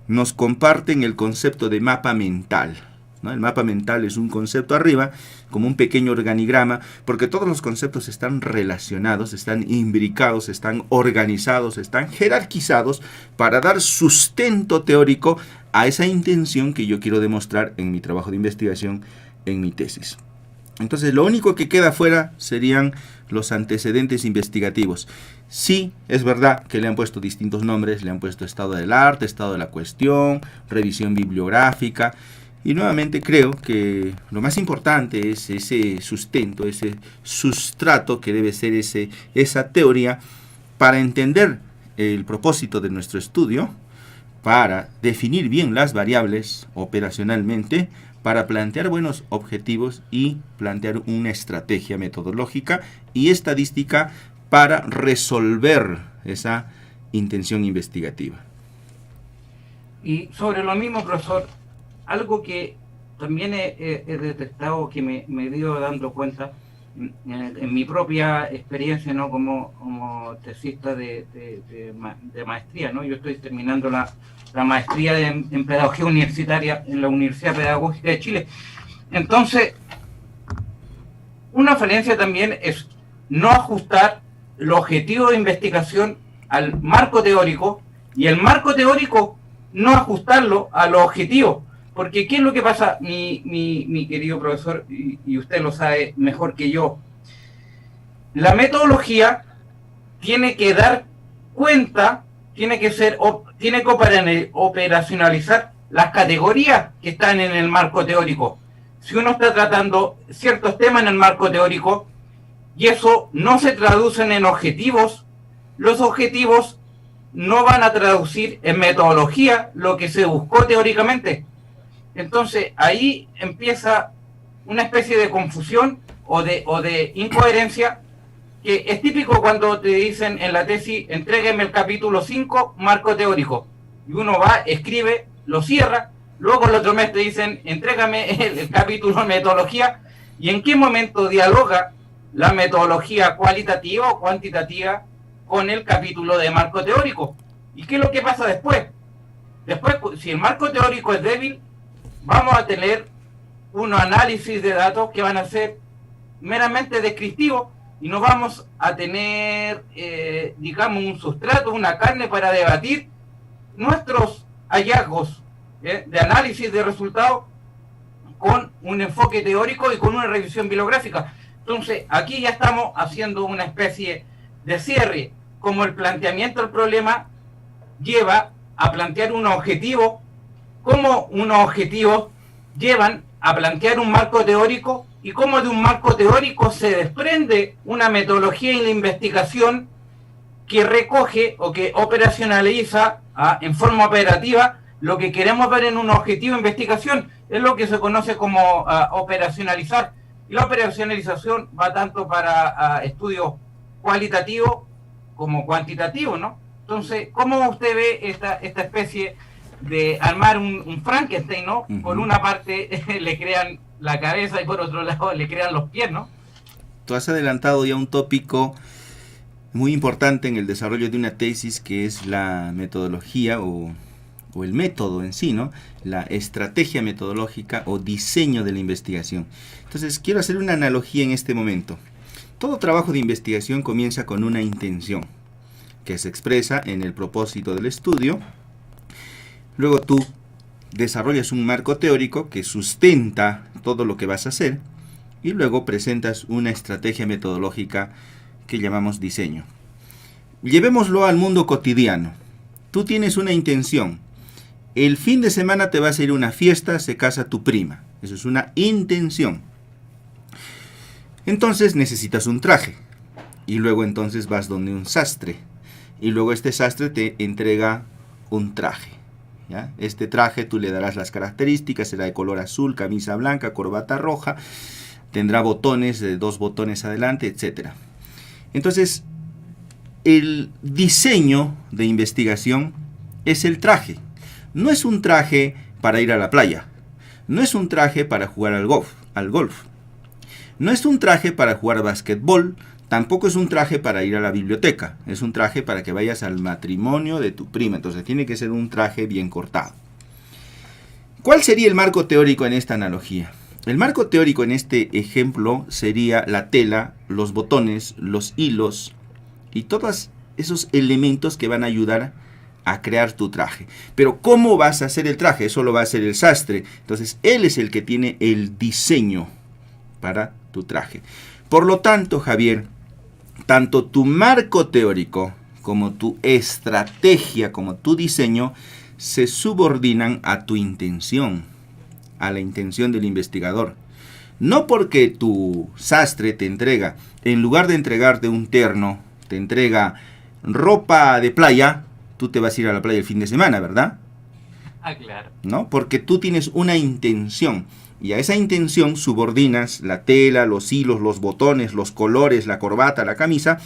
nos comparten el concepto de mapa mental, ¿no? El mapa mental es un concepto arriba, como un pequeño organigrama, porque todos los conceptos están relacionados, están imbricados, están organizados, están jerarquizados para dar sustento teórico a esa intención que yo quiero demostrar en mi trabajo de investigación, en mi tesis. Entonces, lo único que queda fuera serían los antecedentes investigativos. Sí, es verdad que le han puesto distintos nombres, le han puesto estado del arte, estado de la cuestión, revisión bibliográfica, y nuevamente creo que lo más importante es ese sustento, ese sustrato que debe ser esa teoría para entender el propósito de nuestro estudio, para definir bien las variables operacionalmente, para plantear buenos objetivos y plantear una estrategia metodológica y estadística para resolver esa intención investigativa.
Y sobre lo mismo, profesor, algo que también he detectado, que me he ido dando cuenta en mi propia experiencia, ¿no? como tesista de maestría, ¿no? Yo estoy terminando la maestría en pedagogía universitaria en la Universidad Pedagógica de Chile. Entonces, una falencia también es no ajustar el objetivo de investigación al marco teórico, y el marco teórico no ajustarlo a los objetivos. Porque ¿qué es lo que pasa, mi querido profesor? Y usted lo sabe mejor que yo. La metodología tiene que dar cuenta, tiene que operacionalizar las categorías que están en el marco teórico. Si uno está tratando ciertos temas en el marco teórico y eso no se traducen en objetivos, los objetivos no van a traducir en metodología lo que se buscó teóricamente. Entonces ahí empieza una especie de confusión o de incoherencia, que es típico cuando te dicen en la tesis, entrégueme el capítulo 5, marco teórico, y uno va, escribe, lo cierra, luego el otro mes te dicen, entrégame el capítulo metodología, y en qué momento dialoga la metodología cualitativa o cuantitativa con el capítulo de marco teórico. ¿Y qué es lo que pasa después? Después, si el marco teórico es débil, vamos a tener unos análisis de datos que van a ser meramente descriptivos y no vamos a tener, digamos, un sustrato, una carne para debatir nuestros hallazgos de análisis de resultados con un enfoque teórico y con una revisión bibliográfica. Entonces, aquí ya estamos haciendo una especie de cierre, como el planteamiento del problema lleva a plantear un objetivo, como unos objetivos llevan a plantear un marco teórico, y cómo de un marco teórico se desprende una metodología en la investigación que recoge o que operacionaliza en forma operativa lo que queremos ver en un objetivo de investigación. Es lo que se conoce como operacionalizar. Y la operacionalización va tanto para estudios cualitativos como cuantitativos, ¿no? Entonces, ¿cómo usted ve esta especie de armar un Frankenstein, ¿no? Por una parte le crean la cabeza y por otro lado le crean los pies, ¿no?
Tú has adelantado ya un tópico muy importante en el desarrollo de una tesis, que es la metodología o el método en sí, ¿no? La estrategia metodológica o diseño de la investigación. Entonces, quiero hacer una analogía en este momento. Todo trabajo de investigación comienza con una intención, que se expresa en el propósito del estudio. Luego tú desarrollas un marco teórico que sustenta todo lo que vas a hacer, y luego presentas una estrategia metodológica que llamamos diseño. Llevémoslo al mundo cotidiano. Tú tienes una intención. El fin de semana te vas a ir a una fiesta, se casa tu prima. Eso es una intención. Entonces necesitas un traje. Y luego entonces vas donde un sastre. Y luego este sastre te entrega un traje, ¿ya? Este traje tú le darás las características, será de color azul, camisa blanca, corbata roja, tendrá botones, 2 botones adelante, etc. Entonces, el diseño de investigación es el traje. No es un traje para ir a la playa. No es un traje para jugar al golf. No es un traje para jugar básquetbol. Tampoco es un traje para ir a la biblioteca. Es un traje para que vayas al matrimonio de tu prima. Entonces tiene que ser un traje bien cortado. ¿Cuál sería el marco teórico en esta analogía? El marco teórico en este ejemplo sería la tela, los botones, los hilos y todos esos elementos que van a ayudar a crear tu traje. Pero ¿cómo vas a hacer el traje? Eso lo va a hacer el sastre. Entonces él es el que tiene el diseño para tu traje. Por lo tanto, Javier, tanto tu marco teórico como tu estrategia, como tu diseño, se subordinan a tu intención, a la intención del investigador. No porque tu sastre te entrega, en lugar de entregarte un terno, te entrega ropa de playa, tú te vas a ir a la playa el fin de semana, ¿verdad?
Claro.
¿No? Porque tú tienes una intención. Y a esa intención subordinas la tela, los hilos, los botones, los colores, la corbata, la camisa.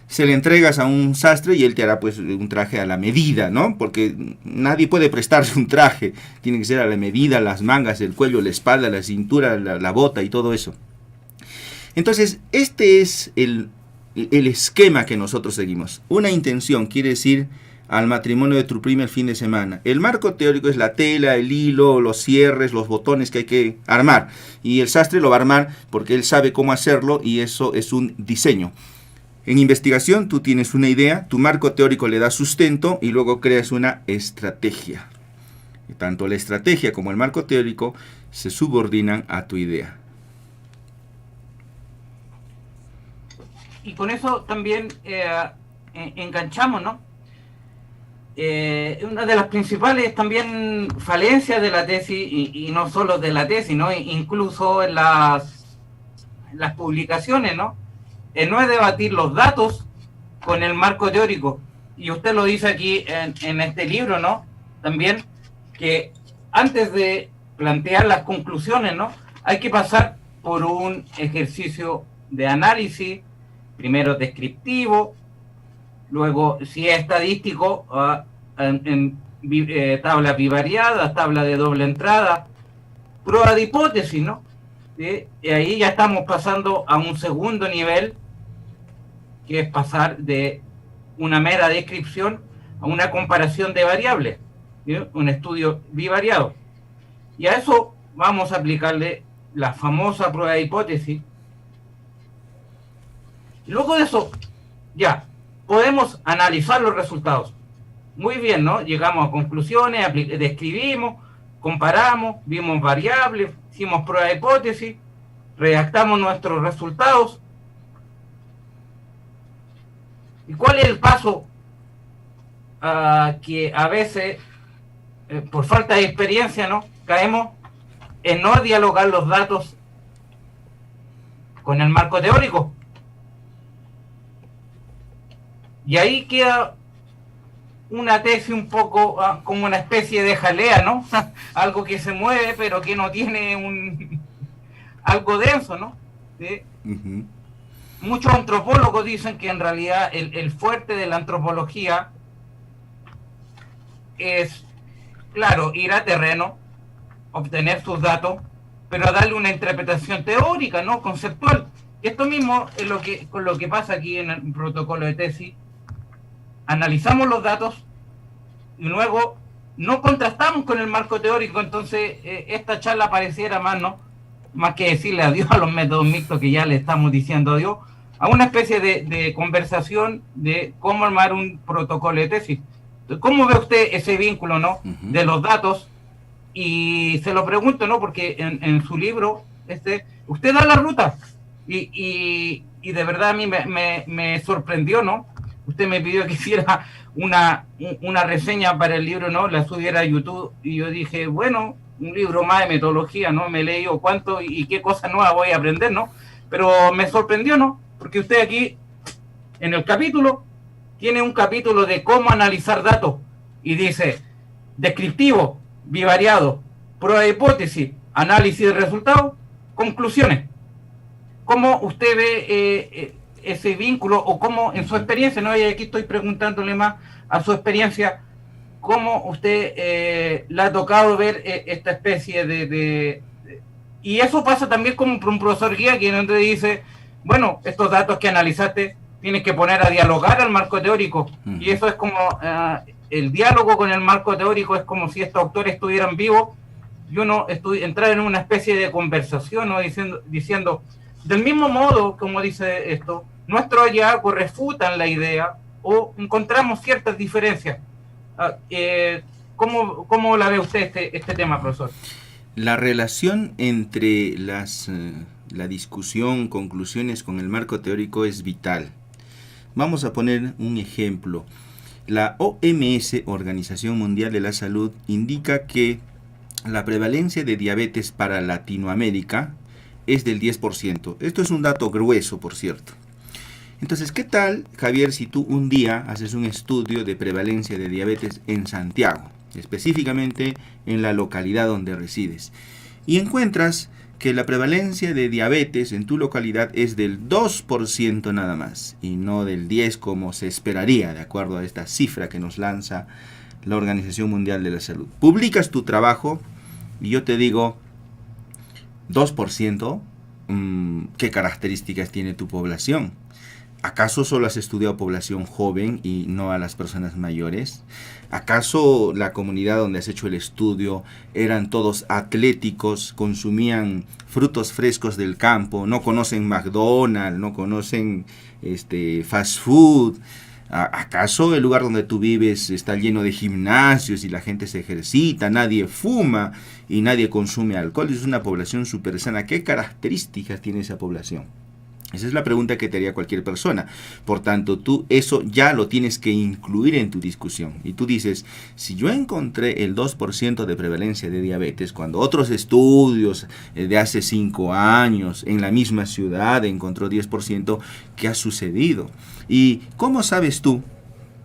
Se le entregas a un sastre y él te hará pues un traje a la medida, ¿no? Porque nadie puede prestarse un traje. Tiene que ser a la medida, las mangas, el cuello, la espalda, la cintura, la bota y todo eso. Entonces, este es el esquema que nosotros seguimos. Una intención quiere decir al matrimonio de tu prima el fin de semana. El marco teórico es la tela, el hilo, los cierres, los botones que hay que armar. Y el sastre lo va a armar porque él sabe cómo hacerlo y eso es un diseño. En investigación tú tienes una idea, tu marco teórico le da sustento y luego creas una estrategia. Y tanto la estrategia como el marco teórico se subordinan a tu idea.
Y con eso también enganchamos, ¿no? Una de las principales también falencias de la tesis, y no solo de la tesis, ¿no? Incluso en las publicaciones, ¿no? No es debatir los datos con el marco teórico. Y usted lo dice aquí en este libro, ¿no? También, que antes de plantear las conclusiones, ¿no? Hay que pasar por un ejercicio de análisis, primero descriptivo, luego, si es estadístico, tabla bivariada, tabla de doble entrada, prueba de hipótesis, ¿no? Y ahí ya estamos pasando a un segundo nivel, que es pasar de una mera descripción a una comparación de variables, ¿sí? Un estudio bivariado. Y a eso vamos a aplicarle la famosa prueba de hipótesis. Y luego de eso, ya, podemos analizar los resultados. Muy bien, ¿no? Llegamos a conclusiones, describimos, comparamos, vimos variables, hicimos prueba de hipótesis, redactamos nuestros resultados. ¿Y cuál es el paso que a veces, por falta de experiencia, ¿no? Caemos en no dialogar los datos con el marco teórico? Y ahí queda una tesis un poco como una especie de jalea, ¿no? Algo que se mueve, pero que no tiene algo denso, ¿no? ¿Sí?
Ujú.
Muchos antropólogos dicen que en realidad el fuerte de la antropología es, claro, ir a terreno, obtener sus datos, pero darle una interpretación teórica, ¿no? Conceptual. Y esto mismo es con lo que pasa aquí en el protocolo de tesis. Analizamos los datos y luego no contrastamos con el marco teórico, entonces esta charla pareciera más, ¿no? Más que decirle adiós a los métodos mixtos que ya le estamos diciendo adiós, a una especie de conversación de cómo armar un protocolo de tesis. ¿Cómo ve usted ese vínculo, ¿no?
Ujú.
De los datos. Y se lo pregunto, ¿no? Porque en su libro, usted da la ruta. Y de verdad a mí me sorprendió, ¿no? Usted me pidió que hiciera una reseña para el libro, ¿no? La subiera a YouTube. Y yo dije, bueno, un libro más de metodología, ¿no? Me leí cuánto y qué cosas nuevas voy a aprender, ¿no? Pero me sorprendió, ¿no? Porque usted aquí, en el capítulo, tiene un capítulo de cómo analizar datos. Y dice, descriptivo, bivariado, prueba de hipótesis, análisis de resultados, conclusiones. ¿Cómo usted ve ese vínculo o cómo en su experiencia, no? Y aquí estoy preguntándole más a su experiencia, cómo usted le ha tocado ver esta especie y eso pasa también como por un profesor guía que donde dice, bueno, estos datos que analizaste tienes que poner a dialogar al marco teórico. Y eso es como el diálogo con el marco teórico es como si estos autores estuvieran vivos y uno entrar en una especie de conversación, ¿no? diciendo, del mismo modo, como dice esto, nuestros hallazgos refutan la idea o encontramos ciertas diferencias. ¿Cómo la ve usted este tema, profesor?
La relación entre la discusión, conclusiones con el marco teórico es vital. Vamos a poner un ejemplo. La OMS, Organización Mundial de la Salud, indica que la prevalencia de diabetes para Latinoamérica es del 10%. Esto es un dato grueso, por cierto. Entonces, ¿qué tal, Javier, si tú un día haces un estudio de prevalencia de diabetes en Santiago, específicamente en la localidad donde resides, y encuentras que la prevalencia de diabetes en tu localidad es del 2% nada más, y no del 10% como se esperaría, de acuerdo a esta cifra que nos lanza la Organización Mundial de la Salud? Publicas tu trabajo y yo te digo, 2%, ¿qué características tiene tu población? ¿Acaso solo has estudiado población joven y no a las personas mayores? ¿Acaso la comunidad donde has hecho el estudio eran todos atléticos, consumían frutos frescos del campo, no conocen McDonald's, no conocen fast food? ¿Acaso el lugar donde tú vives está lleno de gimnasios y la gente se ejercita, nadie fuma y nadie consume alcohol? Es una población súper sana. ¿Qué características tiene esa población? Esa es la pregunta que te haría cualquier persona. Por tanto, tú eso ya lo tienes que incluir en tu discusión. Y tú dices, si yo encontré el 2% de prevalencia de diabetes, cuando otros estudios de hace 5 años en la misma ciudad encontró 10%, ¿qué ha sucedido? ¿Y cómo sabes tú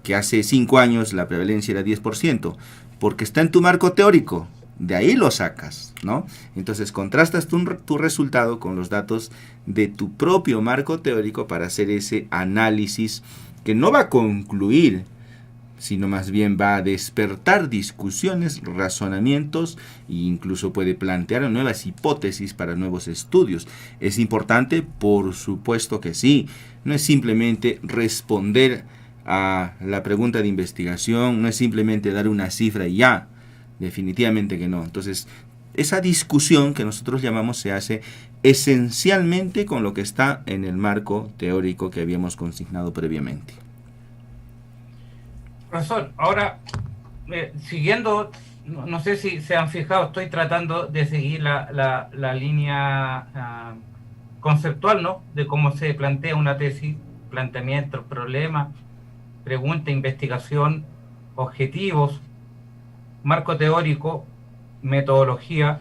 que hace 5 años la prevalencia era 10%? Porque está en tu marco teórico. De ahí lo sacas, ¿no? Entonces contrastas tu resultado con los datos de tu propio marco teórico para hacer ese análisis que no va a concluir, sino más bien va a despertar discusiones, razonamientos e incluso puede plantear nuevas hipótesis para nuevos estudios. ¿Es importante? Por supuesto que sí. No es simplemente responder a la pregunta de investigación, no es simplemente dar una cifra y ya. Definitivamente que no. Entonces, esa discusión que nosotros llamamos se hace esencialmente con lo que está en el marco teórico que habíamos consignado previamente.
Profesor, ahora, siguiendo, no sé si se han fijado, estoy tratando de seguir la línea conceptual, ¿no? De cómo se plantea una tesis, planteamiento, problema, pregunta, investigación, objetivos, marco teórico, metodología,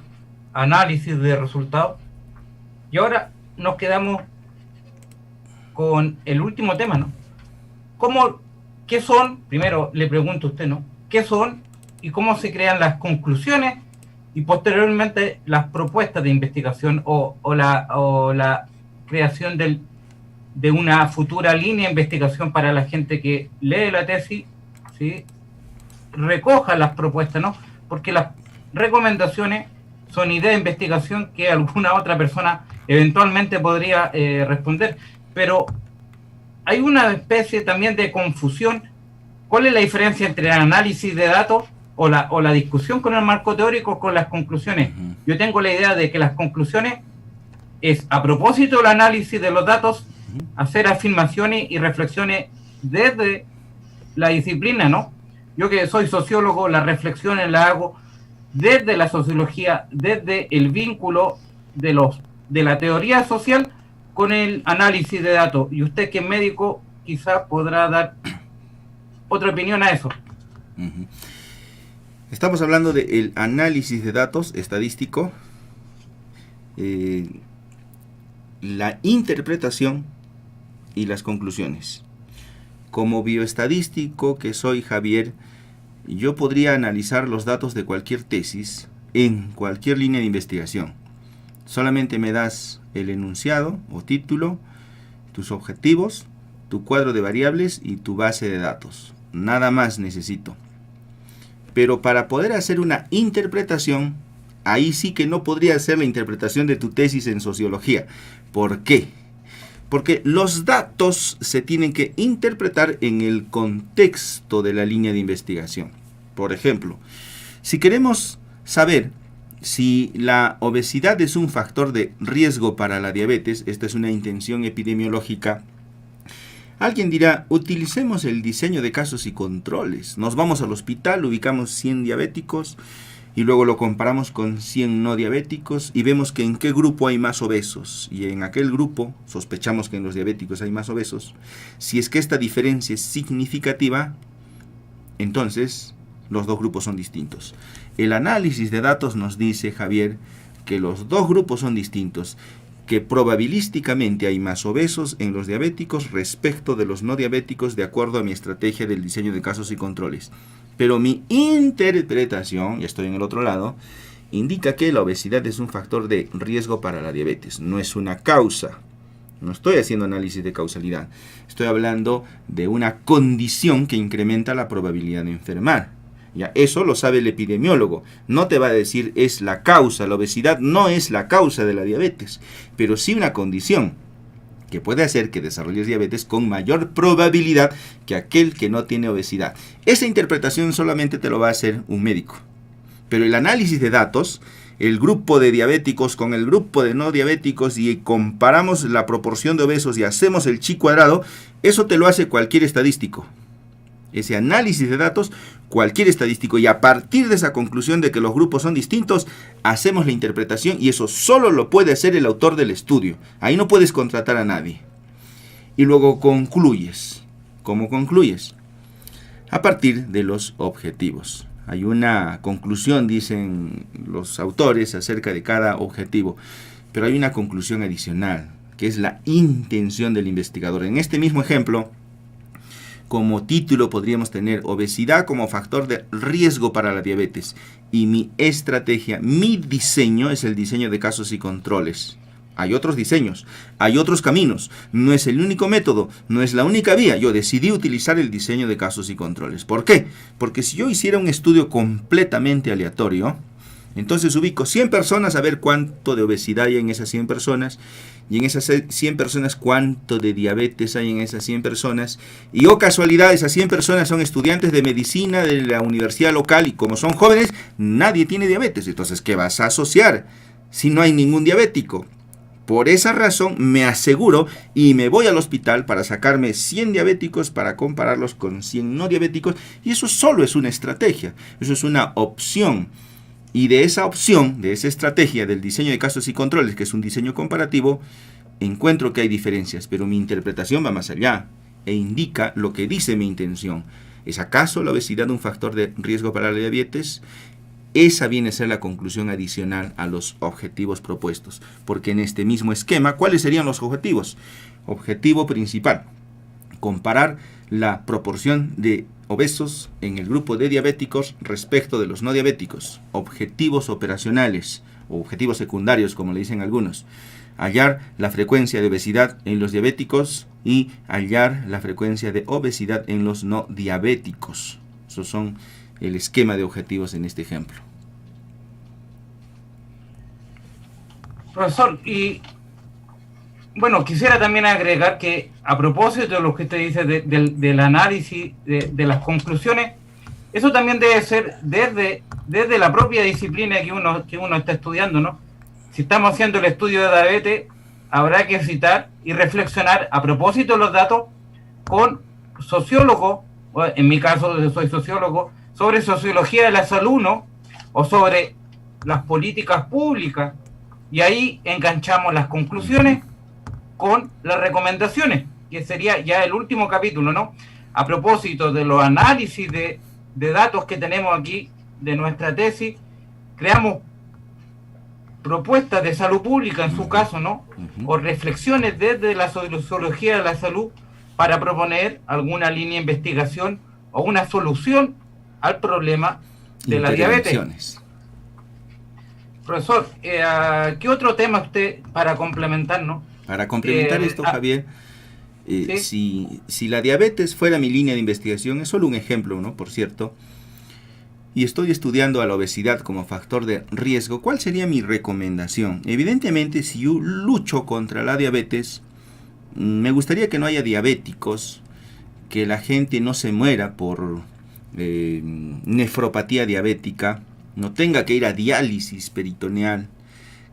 análisis de resultados. Y ahora nos quedamos con el último tema, ¿no? ¿Cómo ¿qué son? Primero le pregunto a usted, ¿no? ¿Qué son y cómo se crean las conclusiones y posteriormente las propuestas de investigación o la creación de una futura línea de investigación para la gente que lee la tesis, ¿sí? Recoja las propuestas, ¿no? Porque las recomendaciones son ideas de investigación que alguna otra persona eventualmente podría responder, pero hay una especie también de confusión. ¿Cuál es la diferencia entre el análisis de datos o la discusión con el marco teórico con las conclusiones? Yo tengo la idea de que las conclusiones es, a propósito del análisis de los datos, hacer afirmaciones y reflexiones desde la disciplina, ¿no? Yo que soy sociólogo, las reflexiones las hago desde la sociología, desde el vínculo de la teoría social con el análisis de datos. Y usted, que es médico, quizás podrá dar otra opinión a eso.
Estamos hablando del análisis de datos estadístico, la interpretación y las conclusiones. Como bioestadístico que soy, Javier, yo podría analizar los datos de cualquier tesis en cualquier línea de investigación. Solamente me das el enunciado o título, tus objetivos, tu cuadro de variables y tu base de datos. Nada más necesito. Pero para poder hacer una interpretación, ahí sí que no podría hacer la interpretación de tu tesis en sociología. ¿Por qué? Porque los datos se tienen que interpretar en el contexto de la línea de investigación. Por ejemplo, si queremos saber si la obesidad es un factor de riesgo para la diabetes, esta es una intención epidemiológica, alguien dirá, utilicemos el diseño de casos y controles. Nos vamos al hospital, ubicamos 100 diabéticos y luego lo comparamos con 100 no diabéticos y vemos que en qué grupo hay más obesos. Y en aquel grupo, sospechamos que en los diabéticos hay más obesos. Si es que esta diferencia es significativa, entonces los dos grupos son distintos. El análisis de datos nos dice, Javier, que los dos grupos son distintos, que probabilísticamente hay más obesos en los diabéticos respecto de los no diabéticos de acuerdo a mi estrategia del diseño de casos y controles. Pero mi interpretación, ya estoy en el otro lado, indica que la obesidad es un factor de riesgo para la diabetes, no es una causa. No estoy haciendo análisis de causalidad, estoy hablando de una condición que incrementa la probabilidad de enfermar. Ya, eso lo sabe el epidemiólogo. No te va a decir es la causa. La obesidad no es la causa de la diabetes, pero sí una condición que puede hacer que desarrolles diabetes con mayor probabilidad que aquel que no tiene obesidad. Esa interpretación solamente te lo va a hacer un médico. Pero el análisis de datos, el grupo de diabéticos con el grupo de no diabéticos y comparamos la proporción de obesos y hacemos el chi cuadrado, eso te lo hace cualquier estadístico. Ese análisis de datos, cualquier estadístico, y a partir de esa conclusión de que los grupos son distintos, hacemos la interpretación y eso solo lo puede hacer el autor del estudio. Ahí no puedes contratar a nadie. Y luego concluyes. ¿Cómo concluyes? A partir de los objetivos. Hay una conclusión, dicen los autores, acerca de cada objetivo, pero hay una conclusión adicional, que es la intención del investigador. En este mismo ejemplo, como título podríamos tener obesidad como factor de riesgo para la diabetes. Y mi estrategia, mi diseño es el diseño de casos y controles. Hay otros diseños, hay otros caminos. No es el único método, no es la única vía. Yo decidí utilizar el diseño de casos y controles. ¿Por qué? Porque si yo hiciera un estudio completamente aleatorio, entonces ubico 100 personas a ver cuánto de obesidad hay en esas 100 personas. Y en esas 100 personas, cuánto de diabetes hay en esas 100 personas. Y oh casualidad, esas 100 personas son estudiantes de medicina de la universidad local y como son jóvenes, nadie tiene diabetes. Entonces, ¿qué vas a asociar si no hay ningún diabético? Por esa razón me aseguro y me voy al hospital para sacarme 100 diabéticos para compararlos con 100 no diabéticos. Y eso solo es una estrategia, eso es una opción. Y de esa opción, de esa estrategia del diseño de casos y controles, que es un diseño comparativo, encuentro que hay diferencias, pero mi interpretación va más allá e indica lo que dice mi intención. ¿Es acaso la obesidad un factor de riesgo para la diabetes? Esa viene a ser la conclusión adicional a los objetivos propuestos, porque en este mismo esquema, ¿cuáles serían los objetivos? Objetivo principal, comparar la proporción de obesos en el grupo de diabéticos respecto de los no diabéticos, objetivos operacionales o objetivos secundarios, como le dicen algunos, hallar la frecuencia de obesidad en los diabéticos y hallar la frecuencia de obesidad en los no diabéticos. Esos son el esquema de objetivos en este ejemplo.
Profesor, y bueno, quisiera también agregar que a propósito de lo que usted dice del análisis, de las conclusiones, eso también debe ser desde la propia disciplina que uno está estudiando, ¿no? Si estamos haciendo el estudio de diabetes, habrá que citar y reflexionar a propósito de los datos con sociólogos, en mi caso yo soy sociólogo, sobre sociología de la salud, ¿no? O sobre las políticas públicas, y ahí enganchamos las conclusiones con las recomendaciones, que sería ya el último capítulo, ¿no? A propósito de los análisis de datos que tenemos aquí, de nuestra tesis, creamos propuestas de salud pública, en su caso, ¿no? O reflexiones desde la sociología de la salud para proponer alguna línea de investigación o una solución al problema de la diabetes. Profesor, ¿qué otro tema usted para complementar, no?
Para complementar esto, Javier, ¿sí? si la diabetes fuera mi línea de investigación, es solo un ejemplo, ¿no? Por cierto, y estoy estudiando a la obesidad como factor de riesgo, ¿cuál sería mi recomendación? Evidentemente, si yo lucho contra la diabetes, me gustaría que no haya diabéticos, que la gente no se muera por nefropatía diabética, no tenga que ir a diálisis peritoneal,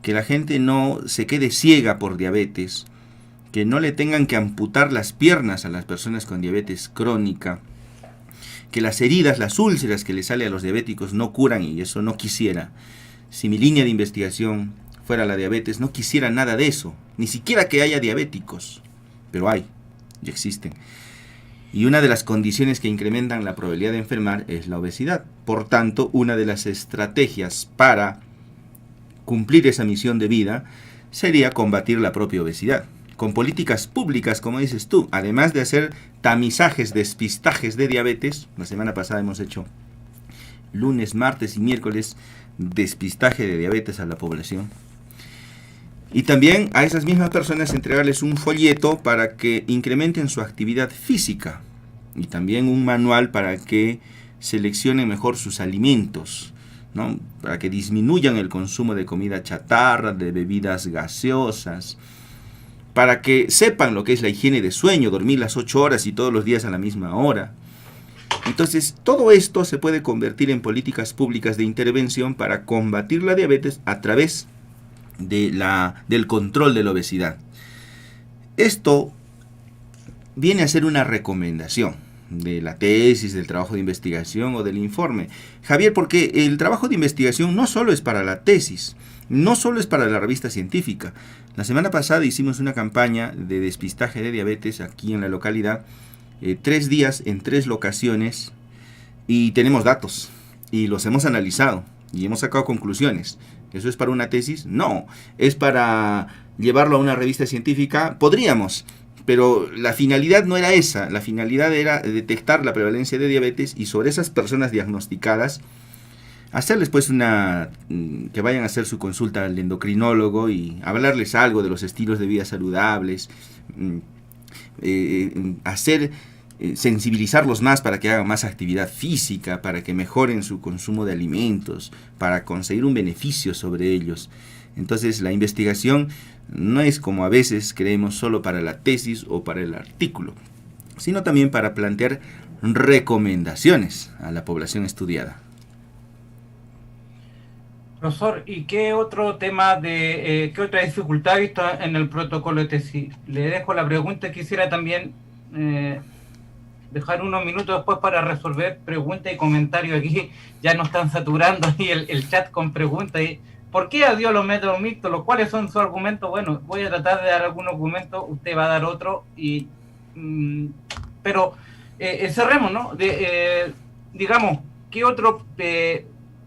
que la gente no se quede ciega por diabetes, que no le tengan que amputar las piernas a las personas con diabetes crónica, que las heridas, las úlceras que le sale a los diabéticos no curan, y eso no quisiera. Si mi línea de investigación fuera la diabetes, no quisiera nada de eso, ni siquiera que haya diabéticos, pero hay, ya existen. Y una de las condiciones que incrementan la probabilidad de enfermar es la obesidad. Por tanto, una de las estrategias para cumplir esa misión de vida sería combatir la propia obesidad. Con políticas públicas, como dices tú, además de hacer tamizajes, despistajes de diabetes, la semana pasada hemos hecho lunes, martes y miércoles despistaje de diabetes a la población. Y también a esas mismas personas entregarles un folleto para que incrementen su actividad física y también un manual para que seleccionen mejor sus alimentos, ¿no? Para que disminuyan el consumo de comida chatarra, de bebidas gaseosas, para que sepan lo que es la higiene de sueño, dormir las 8 horas y todos los días a la misma hora. Entonces, todo esto se puede convertir en políticas públicas de intervención para combatir la diabetes a través del control de la obesidad. Esto viene a ser una recomendación de la tesis, del trabajo de investigación o del informe. Javier, porque el trabajo de investigación no solo es para la tesis, no solo es para la revista científica. La semana pasada hicimos una campaña de despistaje de diabetes aquí en la localidad, 3 días en 3 locaciones, y tenemos datos y los hemos analizado y hemos sacado conclusiones. ¿Eso es para una tesis? No. ¿Es para llevarlo a una revista científica? Podríamos, pero la finalidad no era esa. La finalidad era detectar la prevalencia de diabetes y sobre esas personas diagnosticadas hacerles pues que vayan a hacer su consulta al endocrinólogo y hablarles algo de los estilos de vida saludables, sensibilizarlos más para que hagan más actividad física, para que mejoren su consumo de alimentos, para conseguir un beneficio sobre ellos. Entonces la investigación no es, como a veces creemos, solo para la tesis o para el artículo, sino también para plantear recomendaciones a la población estudiada.
Profesor, ¿y qué otro tema qué otra dificultad ha visto en el protocolo de tesis? Le dejo la pregunta, quisiera también dejar unos minutos después para resolver preguntas y comentarios. Aquí ya nos están saturando ahí el chat con preguntas. ¿Por qué adiós los métodos mixtos? ¿Cuáles son sus argumentos? Bueno, voy a tratar de dar algún argumento, usted va a dar otro, pero cerremos, ¿no? Digamos, ¿qué otra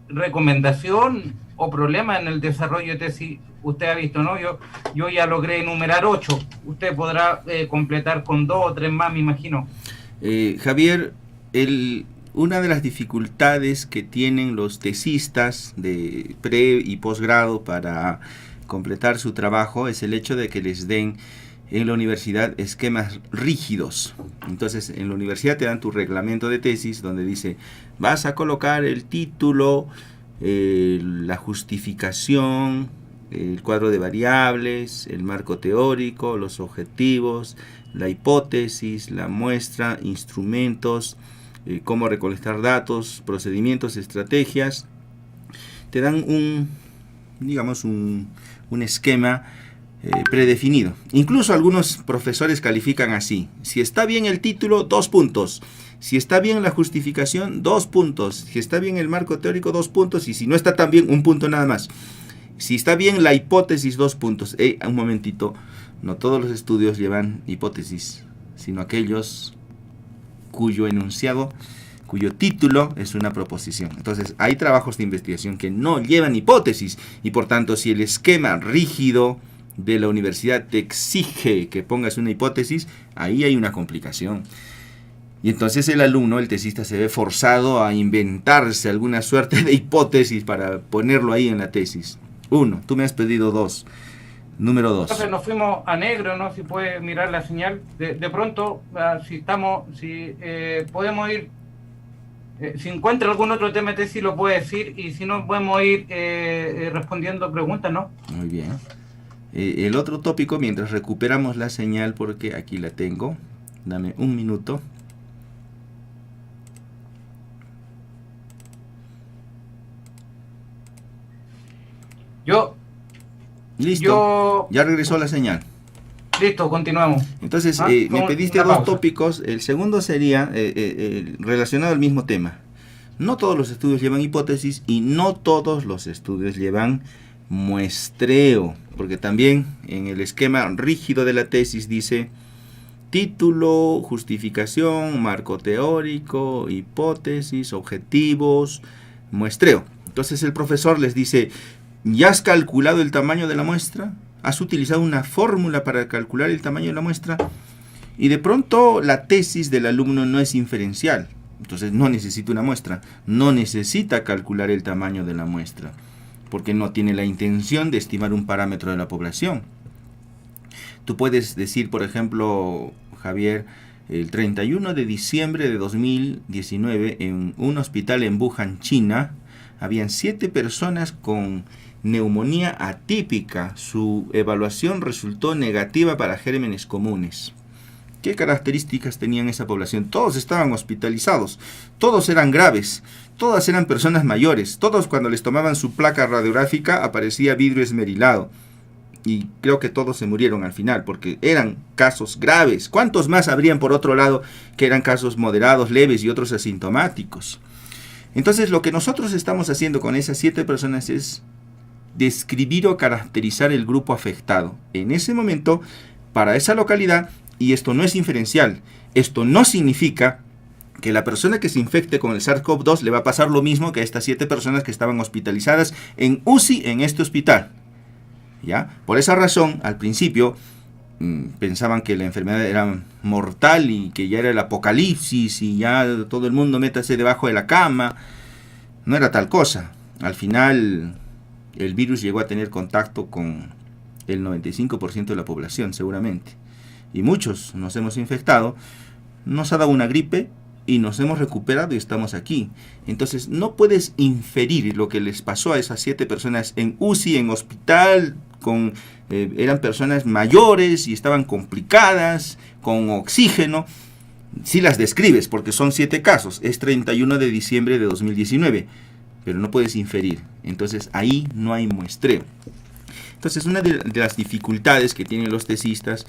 recomendación o problemas en el desarrollo de tesis usted ha visto, ¿no? Yo ya logré enumerar 8. Usted podrá completar con 2 o 3 más, me imagino.
Javier, una de las dificultades que tienen los tesistas de pre y posgrado para completar su trabajo es el hecho de que les den en la universidad esquemas rígidos. Entonces, en la universidad te dan tu reglamento de tesis donde dice, vas a colocar el título, la justificación, el cuadro de variables, el marco teórico, los objetivos, la hipótesis, la muestra, instrumentos, cómo recolectar datos, procedimientos, estrategias. Te dan digamos, un esquema predefinido. Incluso algunos profesores califican así: si está bien el título, 2 puntos. Si está bien la justificación, 2 puntos. Si está bien el marco teórico, 2 puntos. Y si no está tan bien, 1 punto nada más. Si está bien la hipótesis, 2 puntos. Un momentito, no todos los estudios llevan hipótesis, sino aquellos cuyo enunciado, cuyo título es una proposición. Entonces, hay trabajos de investigación que no llevan hipótesis, y por tanto, si el esquema rígido de la universidad te exige que pongas una hipótesis, ahí hay una complicación. Y entonces el alumno, el tesista, se ve forzado a inventarse alguna suerte de hipótesis para ponerlo ahí en la tesis. 1, tú me has pedido 2. Número 2.
Entonces nos fuimos a negro, ¿no? Si puede mirar la señal. De pronto, si podemos ir, si encuentra algún otro tema de tesis lo puede decir, y si no podemos ir respondiendo preguntas, ¿no?
Muy bien. El otro tópico, mientras recuperamos la señal, porque aquí la tengo, dame un minuto. Listo, ya regresó la señal.
Listo, continuamos.
Entonces, me pediste 2 tópicos. El segundo sería relacionado al mismo tema. No todos los estudios llevan hipótesis y no todos los estudios llevan muestreo, porque también en el esquema rígido de la tesis dice título, justificación, marco teórico, hipótesis, objetivos, muestreo. Entonces el profesor les dice: ¿ya has calculado el tamaño de la muestra? ¿Has utilizado una fórmula para calcular el tamaño de la muestra? Y de pronto la tesis del alumno no es inferencial, entonces no necesita una muestra, no necesita calcular el tamaño de la muestra, porque no tiene la intención de estimar un parámetro de la población. Tú puedes decir, por ejemplo, Javier, el 31 de diciembre de 2019, en un hospital en Wuhan, China, habían 7 personas con neumonía atípica. Su evaluación resultó negativa para gérmenes comunes. ¿Qué características tenían esa población? Todos estaban hospitalizados, todos eran graves, todas eran personas mayores, todos cuando les tomaban su placa radiográfica aparecía vidrio esmerilado. Y creo que todos se murieron al final, porque eran casos graves. ¿Cuántos más habrían por otro lado que eran casos moderados, leves y otros asintomáticos? Entonces lo que nosotros estamos haciendo con esas 7 personas es describir o caracterizar el grupo afectado en ese momento para esa localidad, y esto no es inferencial. Esto no significa que la persona que se infecte con el SARS-CoV-2 le va a pasar lo mismo que a estas 7 personas que estaban hospitalizadas en UCI en este hospital. ¿Ya? Por esa razón, al principio pensaban que la enfermedad era mortal y que ya era el apocalipsis y ya todo el mundo métase debajo de la cama. No era tal cosa. Al final el virus llegó a tener contacto con el 95% de la población seguramente, y muchos nos hemos infectado, nos ha dado una gripe y nos hemos recuperado y estamos aquí. Entonces no puedes inferir lo que les pasó a esas 7 personas en UCI, en hospital, eran personas mayores y estaban complicadas, con oxígeno. Si las describes, porque son 7 casos, es 31 de diciembre de 2019, pero no puedes inferir. Entonces ahí no hay muestreo. Entonces una de las dificultades que tienen los tesistas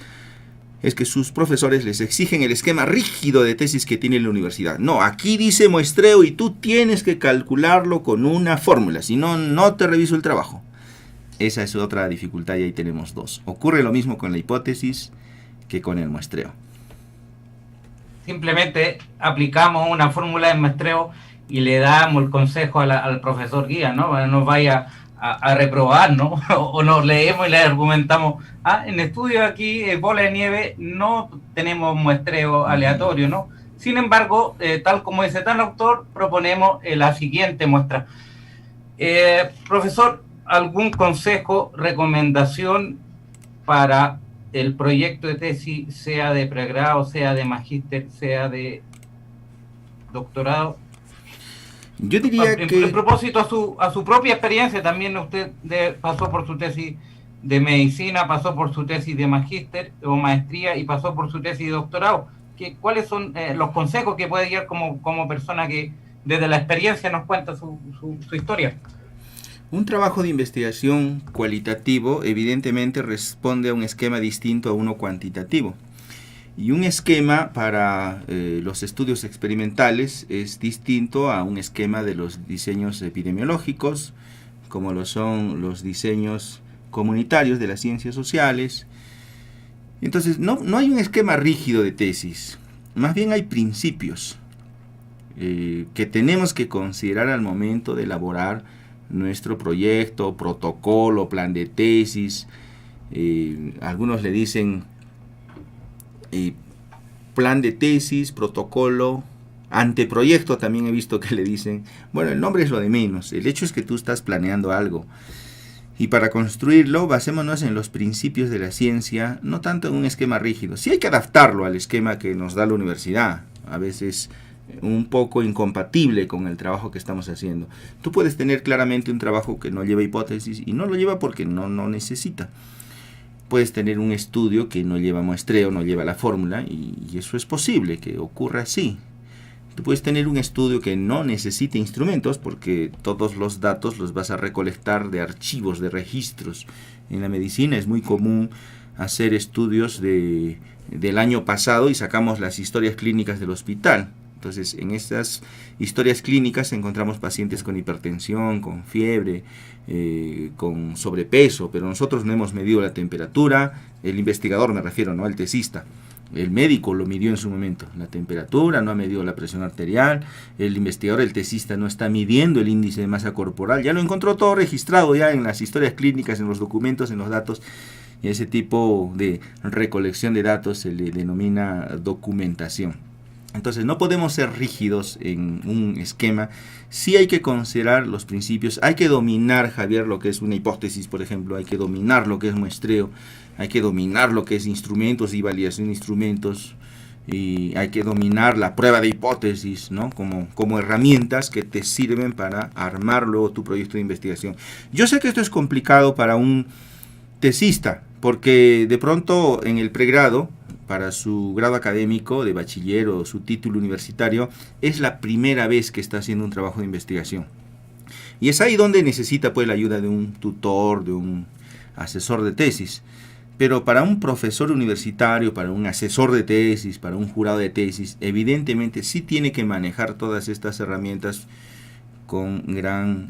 es que sus profesores les exigen el esquema rígido de tesis que tiene la universidad. No, aquí dice muestreo y tú tienes que calcularlo con una fórmula, si no, no te reviso el trabajo. Esa es otra dificultad y ahí tenemos 2. Ocurre lo mismo con la hipótesis que con el muestreo.
Simplemente aplicamos una fórmula de muestreo y le damos el consejo al profesor guía, ¿no? Para que no vaya a reprobar, ¿no? O nos leemos y le argumentamos, en estudio aquí, bola de nieve, no tenemos muestreo aleatorio, ¿no? Sin embargo, tal como dice tal autor, proponemos la siguiente muestra. Profesor, ¿algún consejo, recomendación para el proyecto de tesis, sea de pregrado, sea de magíster, sea de doctorado?
Yo diría que...
En propósito a su propia experiencia, también usted pasó por su tesis de medicina, pasó por su tesis de magíster o maestría y pasó por su tesis de doctorado. ¿Cuáles son los consejos que puede guiar como persona que desde la experiencia nos cuenta su historia?
Un trabajo de investigación cualitativo evidentemente responde a un esquema distinto a uno cuantitativo. Y un esquema para los estudios experimentales es distinto a un esquema de los diseños epidemiológicos, como lo son los diseños comunitarios de las ciencias sociales. Entonces, no hay un esquema rígido de tesis, más bien hay principios que tenemos que considerar al momento de elaborar nuestro proyecto, protocolo, plan de tesis. Algunos le dicen plan de tesis, protocolo, anteproyecto también he visto que le dicen. Bueno, el nombre es lo de menos, el hecho es que tú estás planeando algo. Y para construirlo, basémonos en los principios de la ciencia, no tanto en un esquema rígido. Sí hay que adaptarlo al esquema que nos da la universidad, a veces un poco incompatible con el trabajo que estamos haciendo. Tú puedes tener claramente un trabajo que no lleva hipótesis y no lo lleva porque no necesita. Puedes tener un estudio que no lleva muestreo, no lleva la fórmula y eso es posible que ocurra así. Tú puedes tener un estudio que no necesite instrumentos porque todos los datos los vas a recolectar de archivos, de registros. En la medicina es muy común hacer estudios del año pasado y sacamos las historias clínicas del hospital. Entonces, en estas historias clínicas encontramos pacientes con hipertensión, con fiebre, con sobrepeso, pero nosotros no hemos medido la temperatura, el investigador me refiero, no el tesista. El médico lo midió en su momento, la temperatura, no ha medido la presión arterial, el investigador, el tesista no está midiendo el índice de masa corporal, ya lo encontró todo registrado ya en las historias clínicas, en los documentos, en los datos, y ese tipo de recolección de datos se le denomina documentación. Entonces no podemos ser rígidos en un esquema, sí hay que considerar los principios, hay que dominar, Javier, lo que es una hipótesis, por ejemplo, hay que dominar lo que es muestreo, hay que dominar lo que es instrumentos y validación de instrumentos, y hay que dominar la prueba de hipótesis, ¿no? como herramientas que te sirven para armar luego tu proyecto de investigación. Yo sé que esto es complicado para un tesista, porque de pronto en el pregrado, para su grado académico de bachiller o su título universitario, es la primera vez que está haciendo un trabajo de investigación. Y es ahí donde necesita pues la ayuda de un tutor, de un asesor de tesis. Pero para un profesor universitario, para un asesor de tesis, para un jurado de tesis, evidentemente sí tiene que manejar todas estas herramientas con gran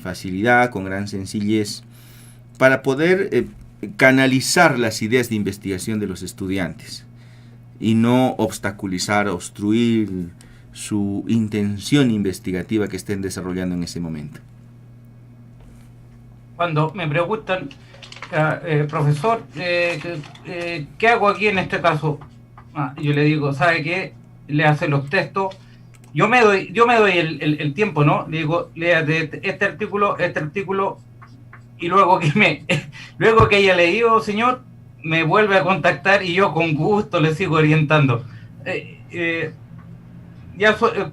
facilidad, con gran sencillez, para poder canalizar las ideas de investigación de los estudiantes y no obstaculizar, obstruir su intención investigativa que estén desarrollando en ese momento.
Cuando me preguntan, profesor, ¿qué hago aquí en este caso? Yo le digo, ¿sabe qué? Le hace los textos. Yo me doy el tiempo, ¿no? Le digo, léate este artículo, y luego que haya leído, señor, me vuelve a contactar y yo con gusto le sigo orientando.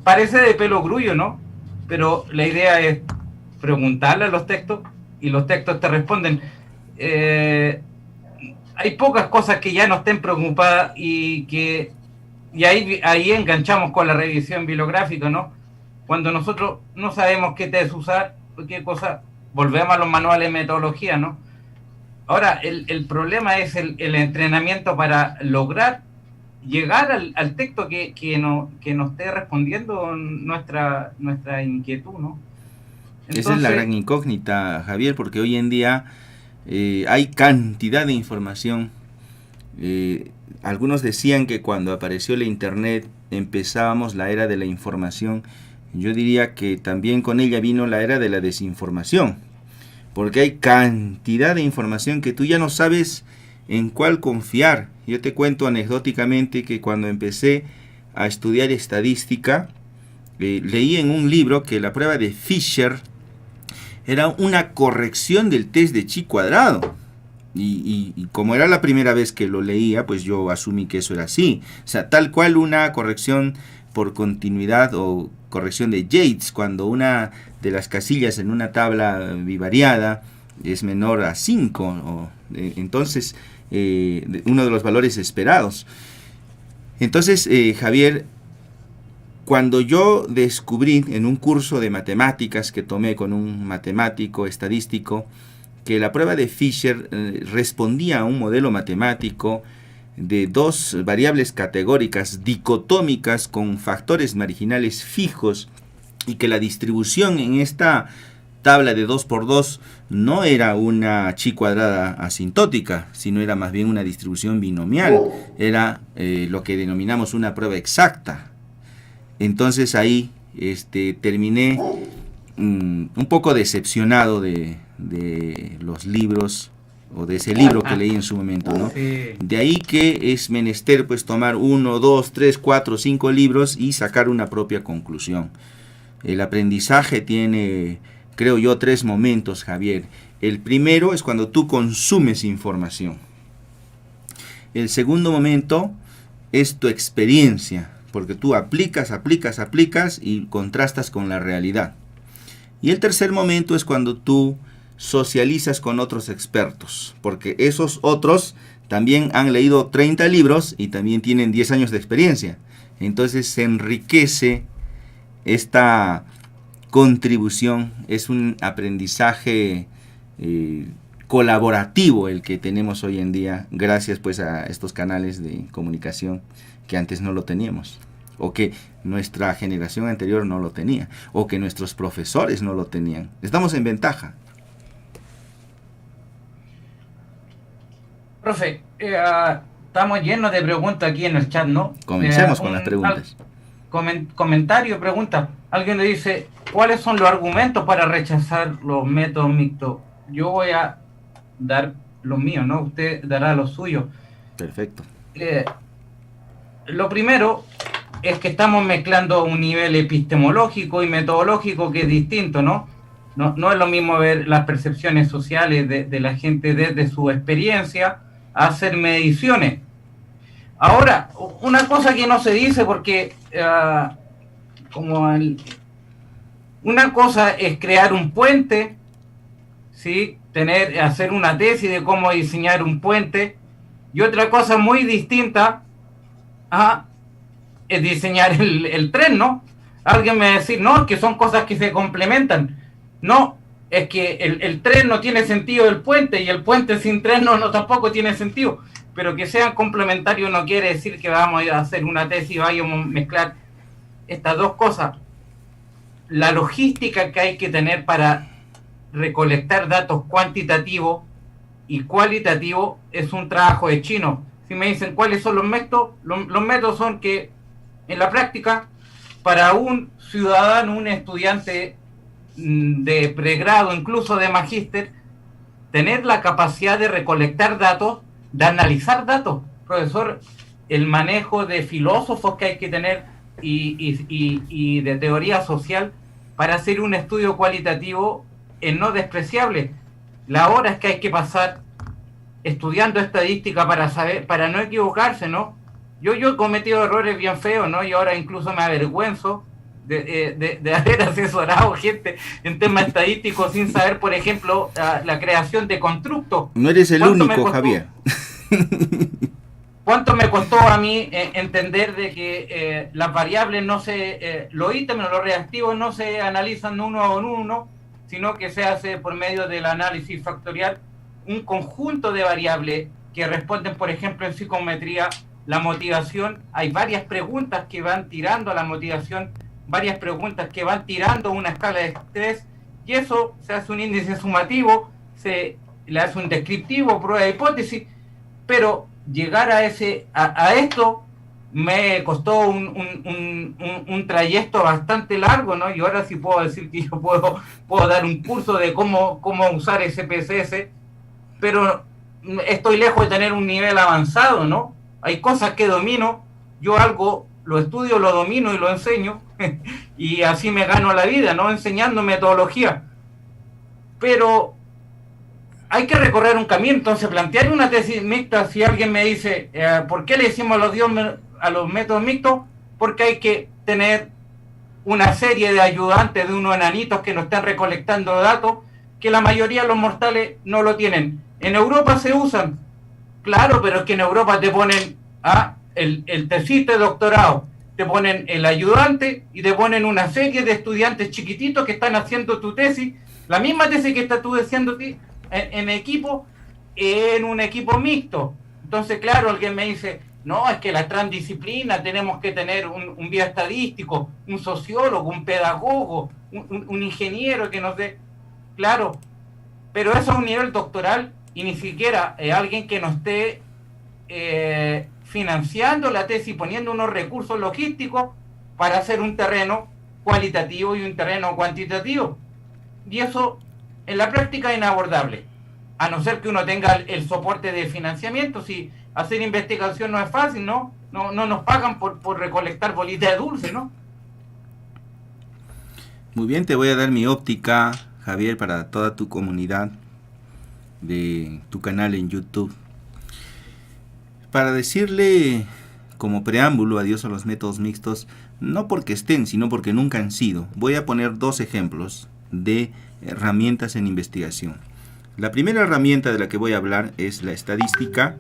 Parece de pelo grullo, ¿no? Pero la idea es preguntarle a los textos y los textos te responden. Hay pocas cosas que ya no estén preocupadas y ahí enganchamos con la revisión bibliográfica, ¿no? Cuando nosotros no sabemos qué test usar, qué cosa, volvemos a los manuales de metodología, ¿no? Ahora, el problema es el entrenamiento para lograr llegar al texto que nos esté respondiendo nuestra inquietud, ¿no?
Entonces, esa es la gran incógnita, Javier, porque hoy en día hay cantidad de información. Algunos decían que cuando apareció la internet empezábamos la era de la información. Yo diría que también con ella vino la era de la desinformación, porque hay cantidad de información que tú ya no sabes en cuál confiar. Yo te cuento anecdóticamente que cuando empecé a estudiar estadística, leí en un libro que la prueba de Fisher era una corrección del test de chi cuadrado. Y como era la primera vez que lo leía, pues yo asumí que eso era así. O sea, tal cual una corrección por continuidad o corrección de Yates, cuando una de las casillas en una tabla bivariada es menor a 5, entonces uno de los valores esperados. Entonces, Javier, cuando yo descubrí en un curso de matemáticas que tomé con un matemático estadístico, que la prueba de Fisher respondía a un modelo matemático de dos variables categóricas dicotómicas con factores marginales fijos, y que la distribución en esta tabla de 2 por 2 no era una chi cuadrada asintótica, sino era más bien una distribución binomial, era lo que denominamos una prueba exacta. Entonces ahí terminé un poco decepcionado de los libros, o de ese libro que leí en su momento, ¿no?
Sí.
De ahí que es menester pues tomar 1, 2, 3, 4, 5 libros y sacar una propia conclusión. El aprendizaje tiene, creo yo, 3 momentos, Javier. El primero es cuando tú consumes información. El segundo momento es tu experiencia, porque tú aplicas y contrastas con la realidad. Y el tercer momento es cuando tú socializas con otros expertos, porque esos otros también han leído 30 libros y también tienen 10 años de experiencia. Entonces se enriquece esta contribución, es un aprendizaje colaborativo el que tenemos hoy en día, gracias pues a estos canales de comunicación que antes no lo teníamos, o que nuestra generación anterior no lo tenía, o que nuestros profesores no lo tenían. Estamos en ventaja.
Profe, estamos llenos de preguntas aquí en el chat, ¿no?
Comencemos con las preguntas.
Comentario, pregunta. Alguien le dice, ¿cuáles son los argumentos para rechazar los métodos mixtos? Yo voy a dar los míos, ¿no? Usted dará los suyos.
Perfecto.
Lo primero es que estamos mezclando un nivel epistemológico y metodológico que es distinto, ¿no? No es lo mismo ver las percepciones sociales de la gente desde su experiencia a hacer mediciones. Ahora, una cosa que no se dice porque una cosa es crear un puente, ¿sí? Hacer una tesis de cómo diseñar un puente, y otra cosa muy distinta es diseñar el tren, ¿no? Alguien me va a decir, no, es que son cosas que se complementan. No, es que el tren no tiene sentido del puente, y el puente sin tren no tampoco tiene sentido. Pero que sean complementarios no quiere decir que vamos a hacer una tesis y vayamos a mezclar estas dos cosas. La logística que hay que tener para recolectar datos cuantitativos y cualitativos es un trabajo de chino. Si me dicen cuáles son los métodos, los métodos son que en la práctica, para un ciudadano, un estudiante de pregrado, incluso de magíster, tener la capacidad de recolectar datos, de analizar datos. Profesor, el manejo de filósofos que hay que tener y de teoría social para hacer un estudio cualitativo es no despreciable. Las horas que hay que pasar estudiando estadística para saber, para no equivocarse, ¿no? Yo he cometido errores bien feos, ¿no? Y ahora incluso me avergüenzo de haber asesorado gente en temas estadísticos sin saber, por ejemplo, la creación de constructos.
No eres el único, Javier.
¿Cuánto me costó a mí entender de que las variables los ítems, los reactivos no se analizan uno en uno, sino que se hace por medio del análisis factorial un conjunto de variables que responden, por ejemplo, en psicometría, la motivación? Hay varias preguntas que van tirando a la motivación, varias preguntas que van tirando una escala de estrés, y eso se hace un índice sumativo, se le hace un descriptivo, prueba de hipótesis, pero llegar a esto me costó un trayecto bastante largo, ¿no? Y ahora sí puedo decir que yo puedo dar un curso de cómo usar SPSS, pero estoy lejos de tener un nivel avanzado, ¿no? Hay cosas que domino, yo algo lo estudio, lo domino y lo enseño, y así me gano la vida, ¿no? Enseñando metodología. Pero hay que recorrer un camino, entonces plantear una tesis mixta, si alguien me dice, ¿por qué le decimos a los métodos mixtos? Porque hay que tener una serie de ayudantes, de unos enanitos que nos están recolectando datos, que la mayoría de los mortales no lo tienen. En Europa se usan, claro, pero es que en Europa te ponen el tesista de doctorado, te ponen el ayudante y te ponen una serie de estudiantes chiquititos que están haciendo tu tesis, la misma tesis que estás tú haciendo en equipo, en un equipo mixto. Entonces, claro, alguien me dice, no, es que la transdisciplina tenemos que tener un bioestadístico, un sociólogo, un pedagogo, un ingeniero que nos dé. Claro, pero eso es un nivel doctoral y ni siquiera alguien que nos esté financiando la tesis, poniendo unos recursos logísticos para hacer un terreno cualitativo y un terreno cuantitativo. Y eso en la práctica es inabordable, a no ser que uno tenga el soporte de financiamiento. Si hacer investigación no es fácil, no nos pagan por recolectar bolitas de dulce, ¿no?
Muy bien, te voy a dar mi óptica, Javier, para toda tu comunidad de tu canal en YouTube. Para decirle como preámbulo adiós a los métodos mixtos, no porque estén, sino porque nunca han sido, voy a poner dos ejemplos de herramientas en investigación. La primera herramienta de la que voy a hablar es la estadística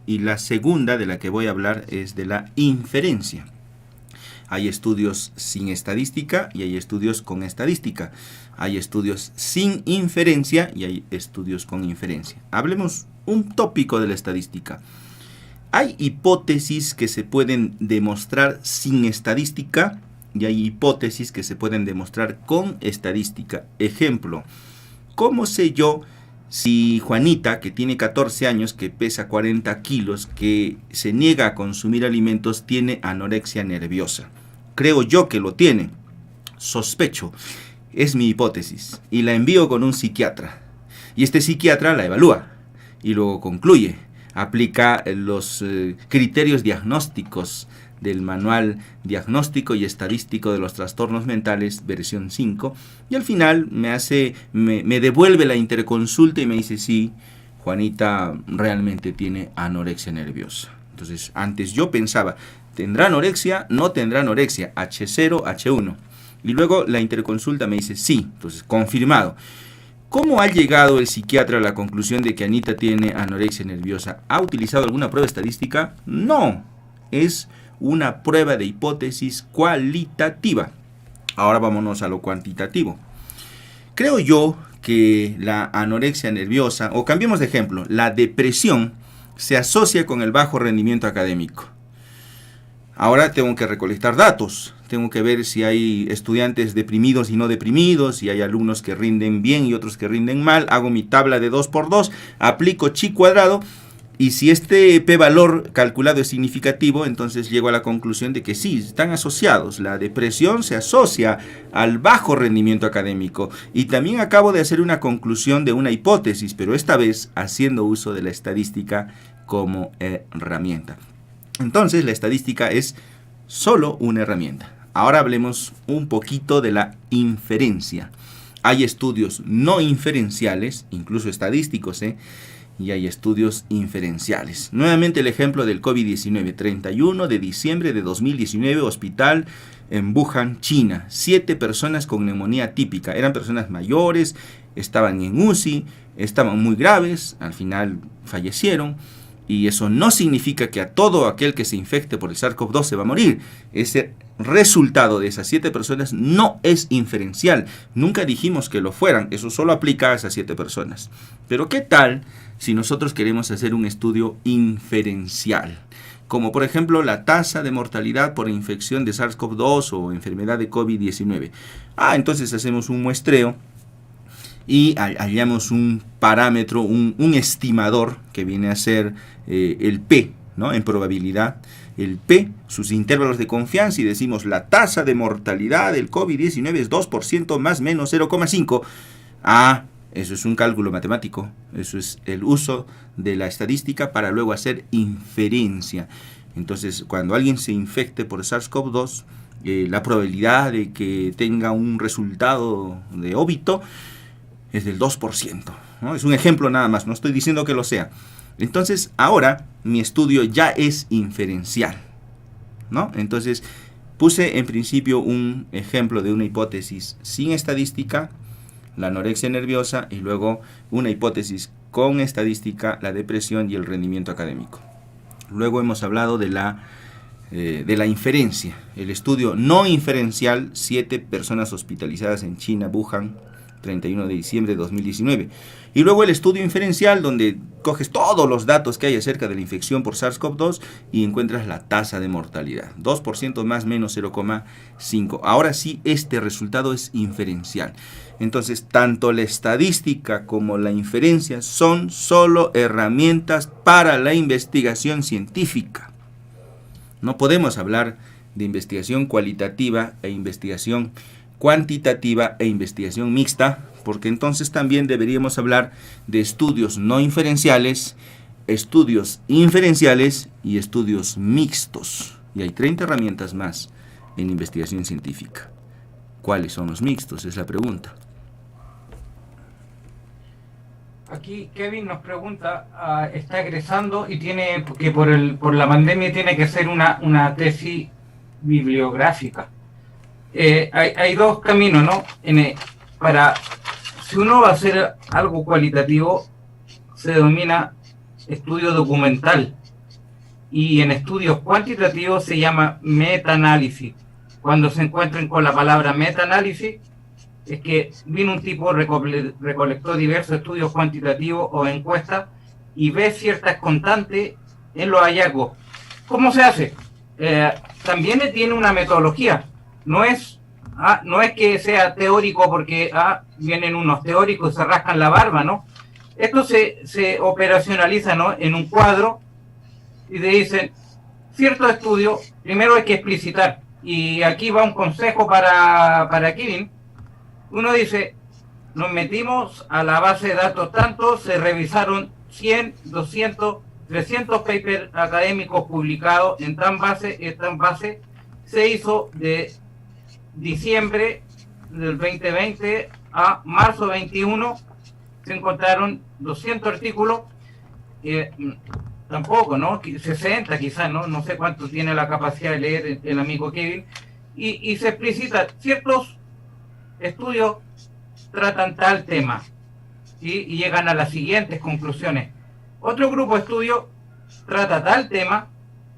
y la segunda de la que voy a hablar es de la inferencia. Hay estudios sin estadística y hay estudios con estadística. Hay estudios sin inferencia y hay estudios con inferencia. Hablemos un tópico de la estadística. Hay hipótesis que se pueden demostrar sin estadística y hay hipótesis que se pueden demostrar con estadística. Ejemplo, ¿cómo sé yo si Juanita, que tiene 14 años, que pesa 40 kilos, que se niega a consumir alimentos, tiene anorexia nerviosa? Creo yo que lo tiene. Sospecho. Es mi hipótesis. Y la envío con un psiquiatra. Y este psiquiatra la evalúa. Y luego concluye. Aplica los criterios diagnósticos del Manual Diagnóstico y Estadístico de los Trastornos Mentales, versión 5, y al final me devuelve la interconsulta y me dice, sí, Juanita realmente tiene anorexia nerviosa. Entonces, antes yo pensaba, ¿tendrá anorexia? No tendrá anorexia, H0, H1. Y luego la interconsulta me dice, sí, entonces confirmado. ¿Cómo ha llegado el psiquiatra a la conclusión de que Anita tiene anorexia nerviosa? ¿Ha utilizado alguna prueba estadística? No, es una prueba de hipótesis cualitativa. Ahora vámonos a lo cuantitativo. Creo yo que la anorexia nerviosa, o cambiemos de ejemplo, la depresión se asocia con el bajo rendimiento académico. Ahora tengo que recolectar datos, tengo que ver si hay estudiantes deprimidos y no deprimidos, si hay alumnos que rinden bien y otros que rinden mal, hago mi tabla de 2×2, aplico chi cuadrado, y si este p-valor calculado es significativo, entonces llego a la conclusión de que sí, están asociados. La depresión se asocia al bajo rendimiento académico. Y también acabo de hacer una conclusión de una hipótesis, pero esta vez haciendo uso de la estadística como herramienta. Entonces, la estadística es solo una herramienta. Ahora hablemos un poquito de la inferencia. Hay estudios no inferenciales, incluso estadísticos, y hay estudios inferenciales. Nuevamente el ejemplo del COVID-19, 31 de diciembre de 2019, hospital en Wuhan, China. 7 personas con neumonía típica. Eran personas mayores, estaban en UCI, estaban muy graves, al final fallecieron. Y eso no significa que a todo aquel que se infecte por el SARS-CoV-2 se va a morir. Ese resultado de esas 7 personas no es inferencial. Nunca dijimos que lo fueran. Eso solo aplica a esas 7 personas. Pero ¿qué tal si nosotros queremos hacer un estudio inferencial? Como por ejemplo la tasa de mortalidad por infección de SARS-CoV-2 o enfermedad de COVID-19. Entonces hacemos un muestreo y hallamos un parámetro, un estimador que viene a ser el P, ¿no? En probabilidad, el P, sus intervalos de confianza, y decimos la tasa de mortalidad del COVID-19 es 2% más menos 0,5. Ah, eso es un cálculo matemático, eso es el uso de la estadística para luego hacer inferencia. Entonces, cuando alguien se infecte por SARS-CoV-2, la probabilidad de que tenga un resultado de óbito es del 2%, ¿no? Es un ejemplo nada más, no estoy diciendo que lo sea. Entonces, ahora mi estudio ya es inferencial, ¿no? Entonces, puse en principio un ejemplo de una hipótesis sin estadística, la anorexia nerviosa, y luego una hipótesis con estadística, la depresión y el rendimiento académico. Luego hemos hablado de la inferencia, el estudio no inferencial, 7 personas hospitalizadas en China, Wuhan, 31 de diciembre de 2019. Y luego el estudio inferencial, donde coges todos los datos que hay acerca de la infección por SARS-CoV-2 y encuentras la tasa de mortalidad, 2% más menos 0,5. Ahora sí, este resultado es inferencial. Entonces, tanto la estadística como la inferencia son solo herramientas para la investigación científica. No podemos hablar de investigación cualitativa e investigación cuantitativa e investigación mixta, porque entonces también deberíamos hablar de estudios no inferenciales, estudios inferenciales y estudios mixtos. Y hay 30 herramientas más en investigación científica. ¿Cuáles son los mixtos? Es la pregunta.
Aquí Kevin nos pregunta, está egresando y tiene que por la pandemia tiene que hacer una tesis bibliográfica. Hay dos caminos, ¿no? Si uno va a hacer algo cualitativo, se denomina estudio documental, y en estudios cuantitativos se llama metaanálisis. Cuando se encuentren con la palabra metaanálisis, es que vino un tipo, recolectó diversos estudios cuantitativos o encuestas y ve ciertas constantes en los hallazgos. ¿Cómo se hace? También tiene una metodología. No es que sea teórico porque vienen unos teóricos y se rascan la barba, ¿no? Esto se operacionaliza, ¿no?, en un cuadro, y te dicen, cierto estudio, primero hay que explicitar. Y aquí va un consejo para Kevin. Uno dice, nos metimos a la base de datos tanto, se revisaron 100, 200, 300 papers académicos publicados en esta base se hizo de diciembre del 2020 a marzo 21, se encontraron 200 artículos, tampoco, ¿no? 60 quizás, no sé cuánto tiene la capacidad de leer el amigo Kevin, y se explicita ciertos estudios tratan tal tema, ¿sí?, y llegan a las siguientes conclusiones. Otro grupo de estudios trata tal tema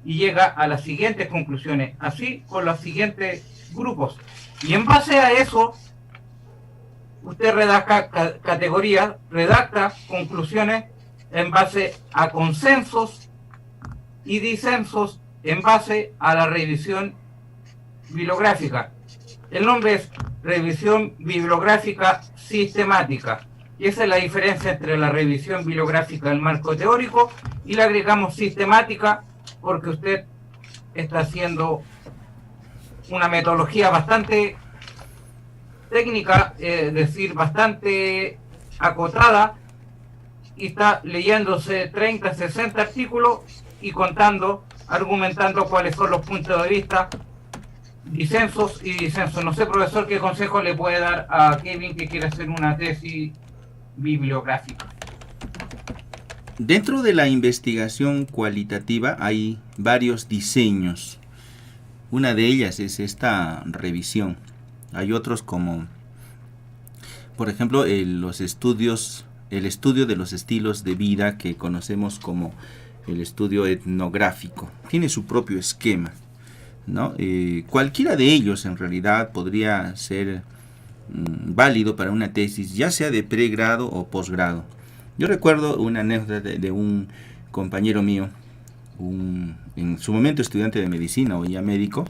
y llega a las siguientes conclusiones, así con los siguientes grupos. Y en base a eso, usted redacta categorías, redacta conclusiones en base a consensos y disensos en base a la revisión bibliográfica. El nombre es revisión bibliográfica sistemática. Y esa es la diferencia entre la revisión bibliográfica del marco teórico y le agregamos sistemática porque usted está haciendo una metodología bastante técnica, es decir, bastante acotada, y está leyéndose 30, 60 artículos y contando, argumentando cuáles son los puntos de vista, disensos y disensos. No sé, profesor, qué consejo le puede dar a Kevin que quiere hacer una tesis bibliográfica.
Dentro de la investigación cualitativa hay varios diseños. Una de ellas es esta revisión. Hay otros como, por ejemplo, el estudio de los estilos de vida, que conocemos como el estudio etnográfico. Tiene su propio esquema, ¿no? Cualquiera de ellos en realidad podría ser válido para una tesis, ya sea de pregrado o posgrado. Yo recuerdo una anécdota de un compañero mío, en su momento estudiante de medicina, hoy ya médico.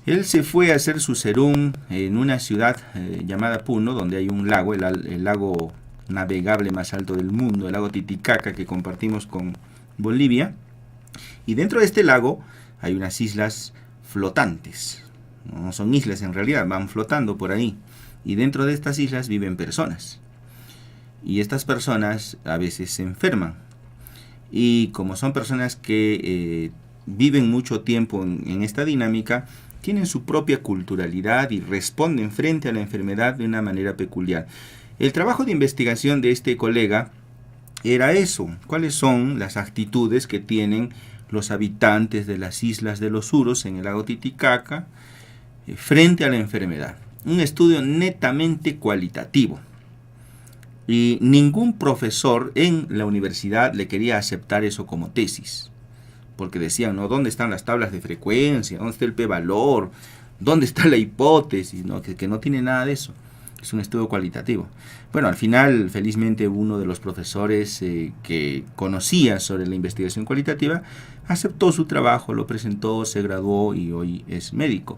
Él se fue a hacer su serum en una ciudad llamada Puno, donde hay un lago, el lago navegable más alto del mundo, el lago Titicaca, que compartimos con Bolivia. Y dentro de este lago hay unas islas flotantes. No son islas en realidad, van flotando por ahí. Y dentro de estas islas viven personas. Y estas personas a veces se enferman. Y como son personas que viven mucho tiempo en esta dinámica, tienen su propia culturalidad y responden frente a la enfermedad de una manera peculiar. El trabajo de investigación de este colega era eso. ¿Cuáles son las actitudes que tienen los habitantes de las islas de los Suros en el lago Titicaca frente a la enfermedad? Un estudio netamente cualitativo. Y ningún profesor en la universidad le quería aceptar eso como tesis. Porque decían, ¿no? ¿Dónde están las tablas de frecuencia? ¿Dónde está el p-valor? ¿Dónde está la hipótesis? ¿No? Que no tiene nada de eso. Es un estudio cualitativo. Bueno, al final, felizmente, uno de los profesores que conocía sobre la investigación cualitativa aceptó su trabajo, lo presentó, se graduó y hoy es médico.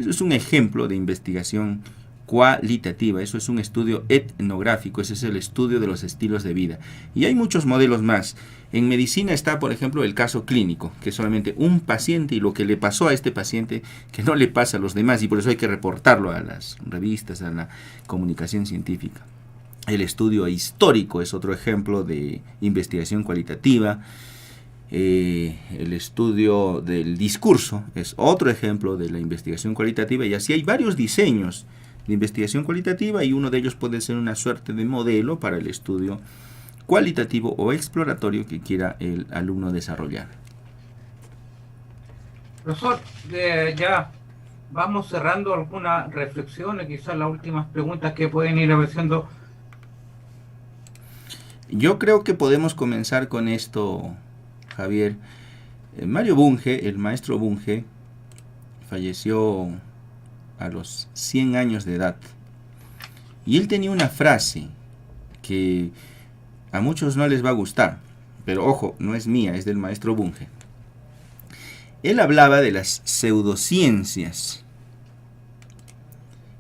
Eso es un ejemplo de investigación cualitativa, eso es un estudio etnográfico, ese es el estudio de los estilos de vida. Y hay muchos modelos más. En medicina está, por ejemplo, el caso clínico, que es solamente un paciente y lo que le pasó a este paciente que no le pasa a los demás, y por eso hay que reportarlo a las revistas, a la comunicación científica. El estudio histórico es otro ejemplo de investigación cualitativa. El estudio del discurso es otro ejemplo de la investigación cualitativa, y así hay varios diseños de investigación cualitativa, y uno de ellos puede ser una suerte de modelo para el estudio cualitativo o exploratorio que quiera el alumno desarrollar.
Profesor, ya vamos cerrando algunas reflexiones, quizás las últimas preguntas que pueden ir apareciendo.
Yo creo que podemos comenzar con esto, Javier. Mario Bunge, el maestro Bunge, falleció a los 100 años de edad. Y él tenía una frase que a muchos no les va a gustar, pero ojo, no es mía, es del maestro Bunge. Él hablaba de las pseudociencias.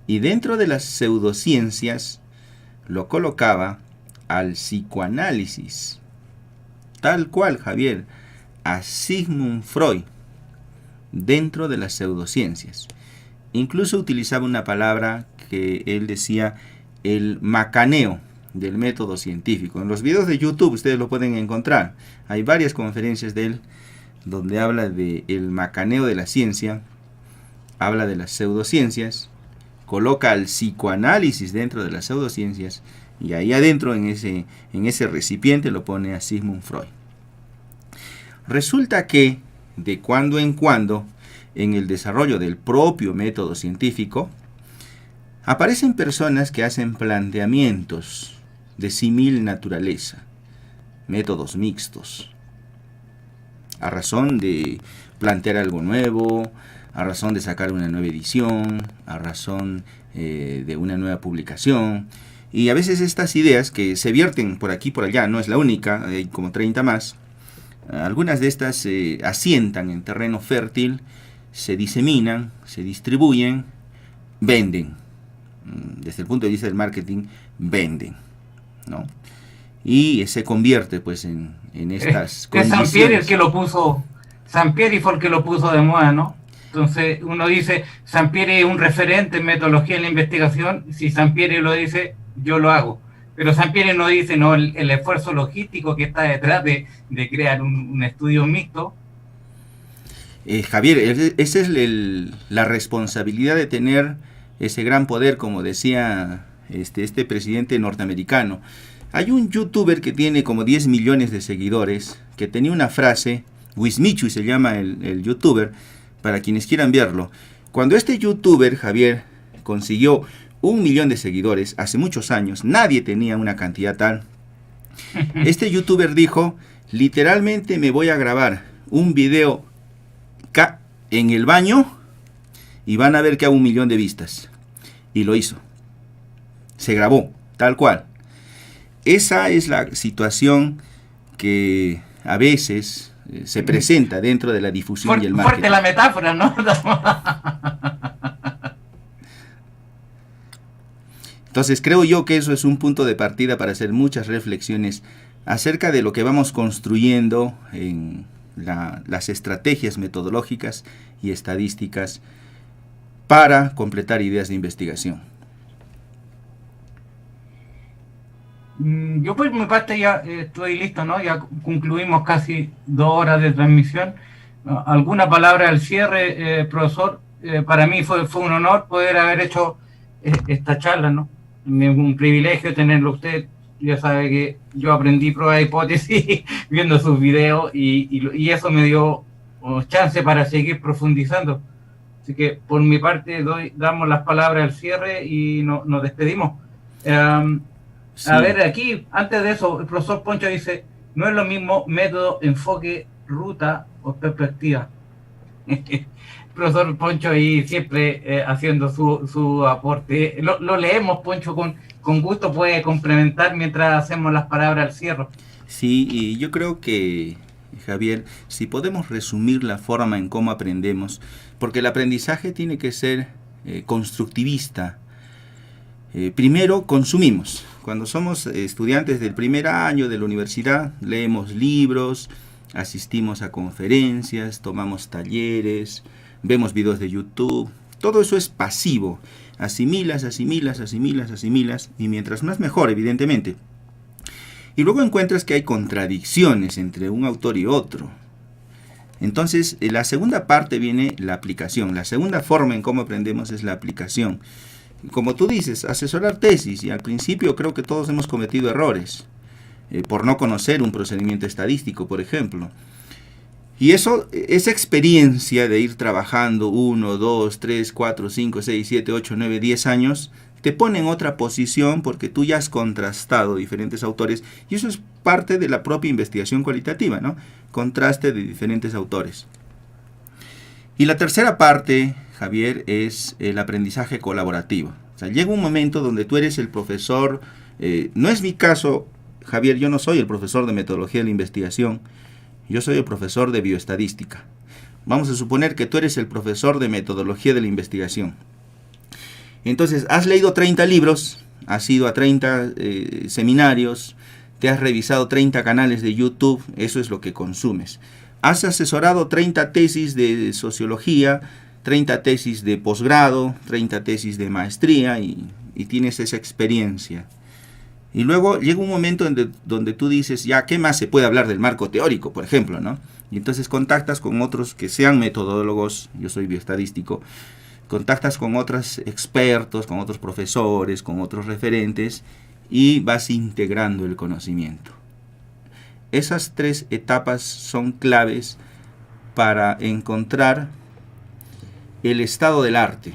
Y dentro de las pseudociencias lo colocaba al psicoanálisis. Tal cual, Javier, a Sigmund Freud, dentro de las pseudociencias. Incluso utilizaba una palabra que él decía, el macaneo del método científico. En los videos de YouTube ustedes lo pueden encontrar. Hay varias conferencias de él donde habla de el macaneo de la ciencia, habla de las pseudociencias, coloca al psicoanálisis dentro de las pseudociencias, y ahí adentro en ese recipiente lo pone a Sigmund Freud. Resulta que de cuando en cuando en el desarrollo del propio método científico aparecen personas que hacen planteamientos de símil naturaleza, métodos mixtos, a razón de plantear algo nuevo, a razón de sacar una nueva edición, a razón de una nueva publicación. Y a veces estas ideas que se vierten por aquí y por allá, no es la única, hay como 30 más, algunas de estas se asientan en terreno fértil, se diseminan, se distribuyen, venden. Desde el punto de vista del marketing, venden, ¿no? Y se convierte pues en estas condiciones.
Sampieri el que lo puso, Sampieri fue el que lo puso de moda, ¿no? Entonces uno dice, Sampieri es un referente en metodología en la investigación. Si Sampieri lo dice, yo lo hago. Pero Sampieri no dice, no, el esfuerzo logístico que está detrás de crear un estudio mixto.
Javier, esa es la responsabilidad de tener ese gran poder, como decía este presidente norteamericano. Hay un youtuber que tiene como 10 millones de seguidores, que tenía una frase, Wismichu se llama el youtuber, para quienes quieran verlo. Cuando este youtuber, Javier, consiguió 1 millón de seguidores, hace muchos años, nadie tenía una cantidad tal. Este youtuber dijo, literalmente me voy a grabar un video en el baño y van a ver que hago 1 millón de vistas. Y lo hizo. Se grabó, tal cual. Esa es la situación que a veces se presenta dentro de la difusión y el marketing.
Fuerte la metáfora, ¿no?
Entonces creo yo que eso es un punto de partida para hacer muchas reflexiones acerca de lo que vamos construyendo en las estrategias metodológicas y estadísticas para completar ideas de investigación.
Yo por mi parte ya estoy listo, ¿no? Ya concluimos casi 2 horas de transmisión. ¿Alguna palabra al cierre, profesor? Para mí fue un honor poder haber hecho esta charla, ¿no? Un privilegio tenerlo usted. Ya sabe que yo aprendí prueba de hipótesis viendo sus videos y eso me dio chance para seguir profundizando. Así que por mi parte damos las palabras al cierre y nos despedimos.
Sí.
A ver, aquí, antes de eso, el profesor Poncho dice, no es lo mismo método, enfoque, ruta o perspectiva. Profesor Poncho ahí siempre haciendo su aporte. Lo leemos, Poncho, con gusto, puede complementar mientras hacemos las palabras al cierre.
Sí, y yo creo que, Javier, si podemos resumir la forma en cómo aprendemos, porque el aprendizaje tiene que ser constructivista. Primero, consumimos. Cuando somos estudiantes del primer año de la universidad, leemos libros, asistimos a conferencias, tomamos talleres, vemos videos de YouTube. Todo eso es pasivo. Asimilas, y mientras más mejor, evidentemente. Y luego encuentras que hay contradicciones entre un autor y otro. Entonces, la segunda parte viene la aplicación. La segunda forma en cómo aprendemos es la aplicación. Como tú dices, asesorar tesis, y al principio creo que todos hemos cometido errores por no conocer un procedimiento estadístico, por ejemplo. Y eso, esa experiencia de ir trabajando 1, 2, 3, 4, 5, 6, 7, 8, 9, 10 años, te pone en otra posición porque tú ya has contrastado diferentes autores, y eso es parte de la propia investigación cualitativa, ¿no? Contraste de diferentes autores. Y la tercera parte, Javier, es el aprendizaje colaborativo. O sea, llega un momento donde tú eres el profesor, no es mi caso, Javier, yo no soy el profesor de metodología de la investigación, yo soy el profesor de bioestadística. Vamos a suponer que tú eres el profesor de metodología de la investigación. Entonces, has leído 30 libros, has ido a 30 seminarios, te has revisado 30 canales de YouTube, eso es lo que consumes. Has asesorado 30 tesis de sociología, 30 tesis de posgrado, 30 tesis de maestría y tienes esa experiencia. Y luego llega un momento donde tú dices, ya, ¿qué más se puede hablar del marco teórico, por ejemplo, ¿no? Y entonces contactas con otros que sean metodólogos, yo soy bioestadístico, contactas con otros expertos, con otros profesores, con otros referentes, y vas integrando el conocimiento. Esas 3 etapas son claves para encontrar el estado del arte.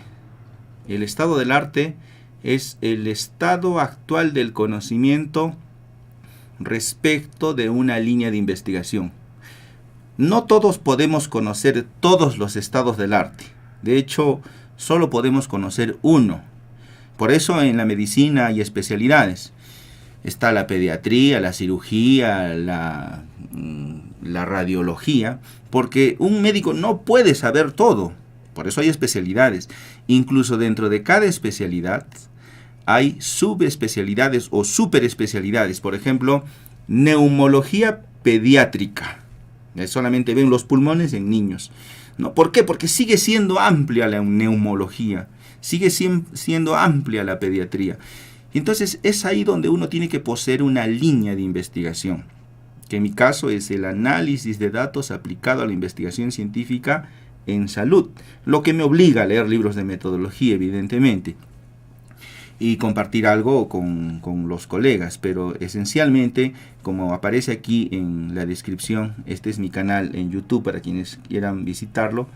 El estado del arte es el estado actual del conocimiento respecto de una línea de investigación. No todos podemos conocer todos los estados del arte. De hecho, solo podemos conocer uno. Por eso en la medicina hay especialidades. Está la pediatría, la cirugía, la radiología, porque un médico no puede saber todo. Por eso hay especialidades. Incluso dentro de cada especialidad hay subespecialidades o superespecialidades. Por ejemplo, neumología pediátrica. Solamente ven los pulmones en niños. ¿No? ¿Por qué? Porque sigue siendo amplia la neumología. Sigue siendo amplia la pediatría. Entonces es ahí donde uno tiene que poseer una línea de investigación, que en mi caso es el análisis de datos aplicado a la investigación científica en salud, lo que me obliga a leer libros de metodología, evidentemente, y compartir algo con los colegas, pero esencialmente, como aparece aquí en la descripción, este es mi canal en YouTube para quienes quieran visitarlo,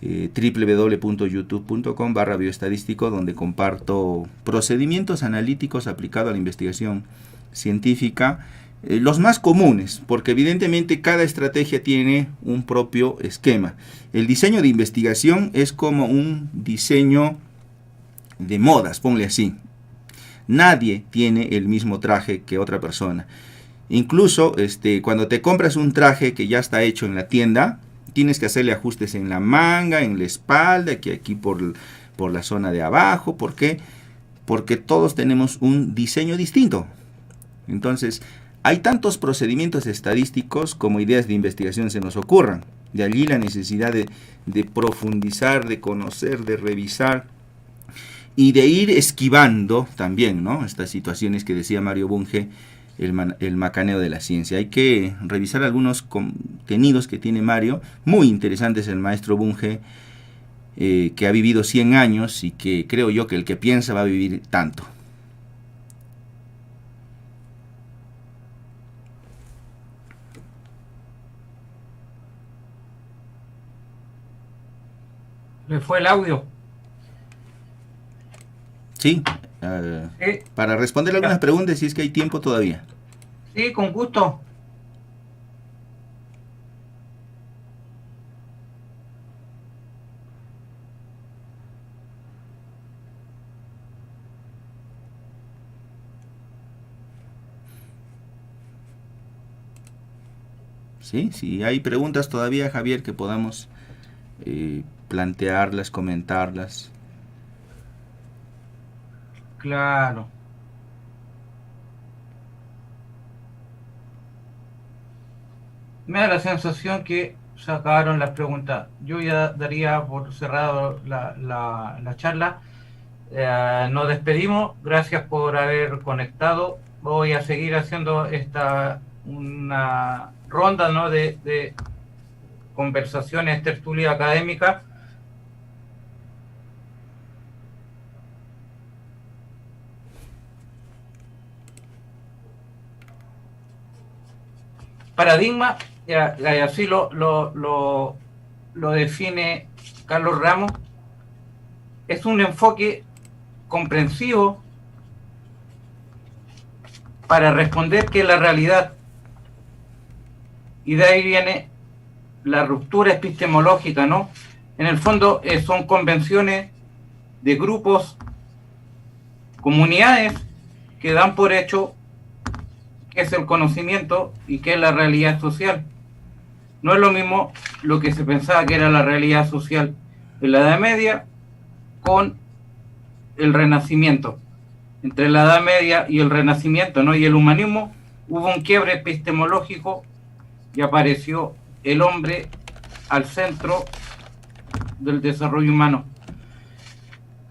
www.youtube.com/bioestadístico, donde comparto procedimientos analíticos aplicados a la investigación científica, los más comunes, porque evidentemente cada estrategia tiene un propio esquema. El diseño de investigación es como un diseño de modas, ponle así. Nadie tiene el mismo traje que otra persona. Incluso cuando te compras un traje que ya está hecho en la tienda, tienes que hacerle ajustes en la manga, en la espalda, que aquí por la zona de abajo. ¿Por qué? Porque todos tenemos un diseño distinto. Entonces, Hay tantos procedimientos estadísticos como ideas de investigación se nos ocurran. De allí la necesidad de profundizar, de conocer, de revisar y de ir esquivando también, ¿no?, estas situaciones que decía Mario Bunge, el macaneo de la ciencia. Hay que revisar algunos contenidos que tiene Mario, muy interesantes el maestro Bunge, que ha vivido 100 años y que creo yo que el que piensa va a vivir tanto.
¿Le fue el audio?
Sí, para responder algunas
Ya.
preguntas si es que hay tiempo todavía.
Sí, con gusto.
Sí, si hay preguntas todavía, Javier, que podamos plantearlas, comentarlas.
Claro. Me da la sensación que se acabaron las preguntas. Yo ya daría por cerrado la charla. Nos despedimos. Gracias por haber conectado. Voy a seguir haciendo una ronda, ¿no?, de conversaciones, tertulia académica. Paradigma, así lo define Carlos Ramos, es un enfoque comprensivo para responder qué es la realidad, y de ahí viene la ruptura epistemológica, ¿no? En el fondo son convenciones de grupos, comunidades que dan por hecho qué es el conocimiento y qué es la realidad social. No es lo mismo lo que se pensaba que era la realidad social en la Edad Media con el Renacimiento. Entre la Edad Media y el Renacimiento, ¿no?, y el humanismo, hubo un quiebre epistemológico y apareció el hombre al centro del desarrollo humano.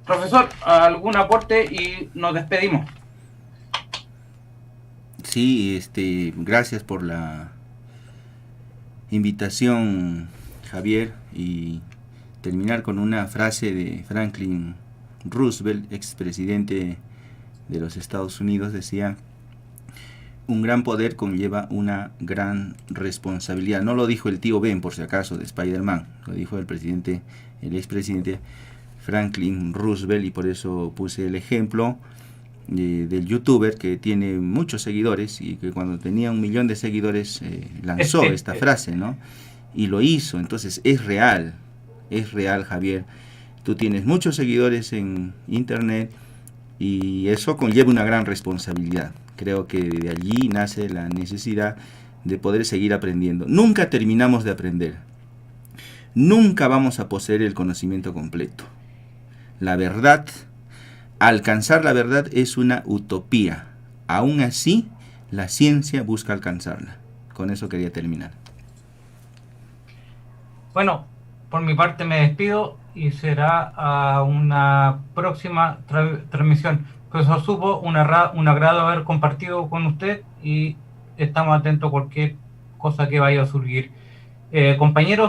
Profesor, ¿algún aporte? Y nos despedimos.
Sí, gracias por la invitación, Javier, y terminar con una frase de Franklin Roosevelt, expresidente de los Estados Unidos. Decía: un gran poder conlleva una gran responsabilidad. No lo dijo el tío Ben, por si acaso, de Spider-Man, lo dijo el expresidente Franklin Roosevelt, y por eso puse el ejemplo del youtuber que tiene muchos seguidores y que cuando tenía 1 millón de seguidores lanzó esta frase, ¿no? Y lo hizo. Entonces es real, Javier. Tú tienes muchos seguidores en internet y eso conlleva una gran responsabilidad. Creo que de allí nace la necesidad de poder seguir aprendiendo. Nunca terminamos de aprender. Nunca vamos a poseer el conocimiento completo. La verdad, alcanzar la verdad es una utopía. Aún así, la ciencia busca alcanzarla. Con eso quería terminar.
Bueno, por mi parte me despido y será a una próxima transmisión. Profesor Supo, un agrado haber compartido con usted y estamos atentos a cualquier cosa que vaya a surgir. Compañeros,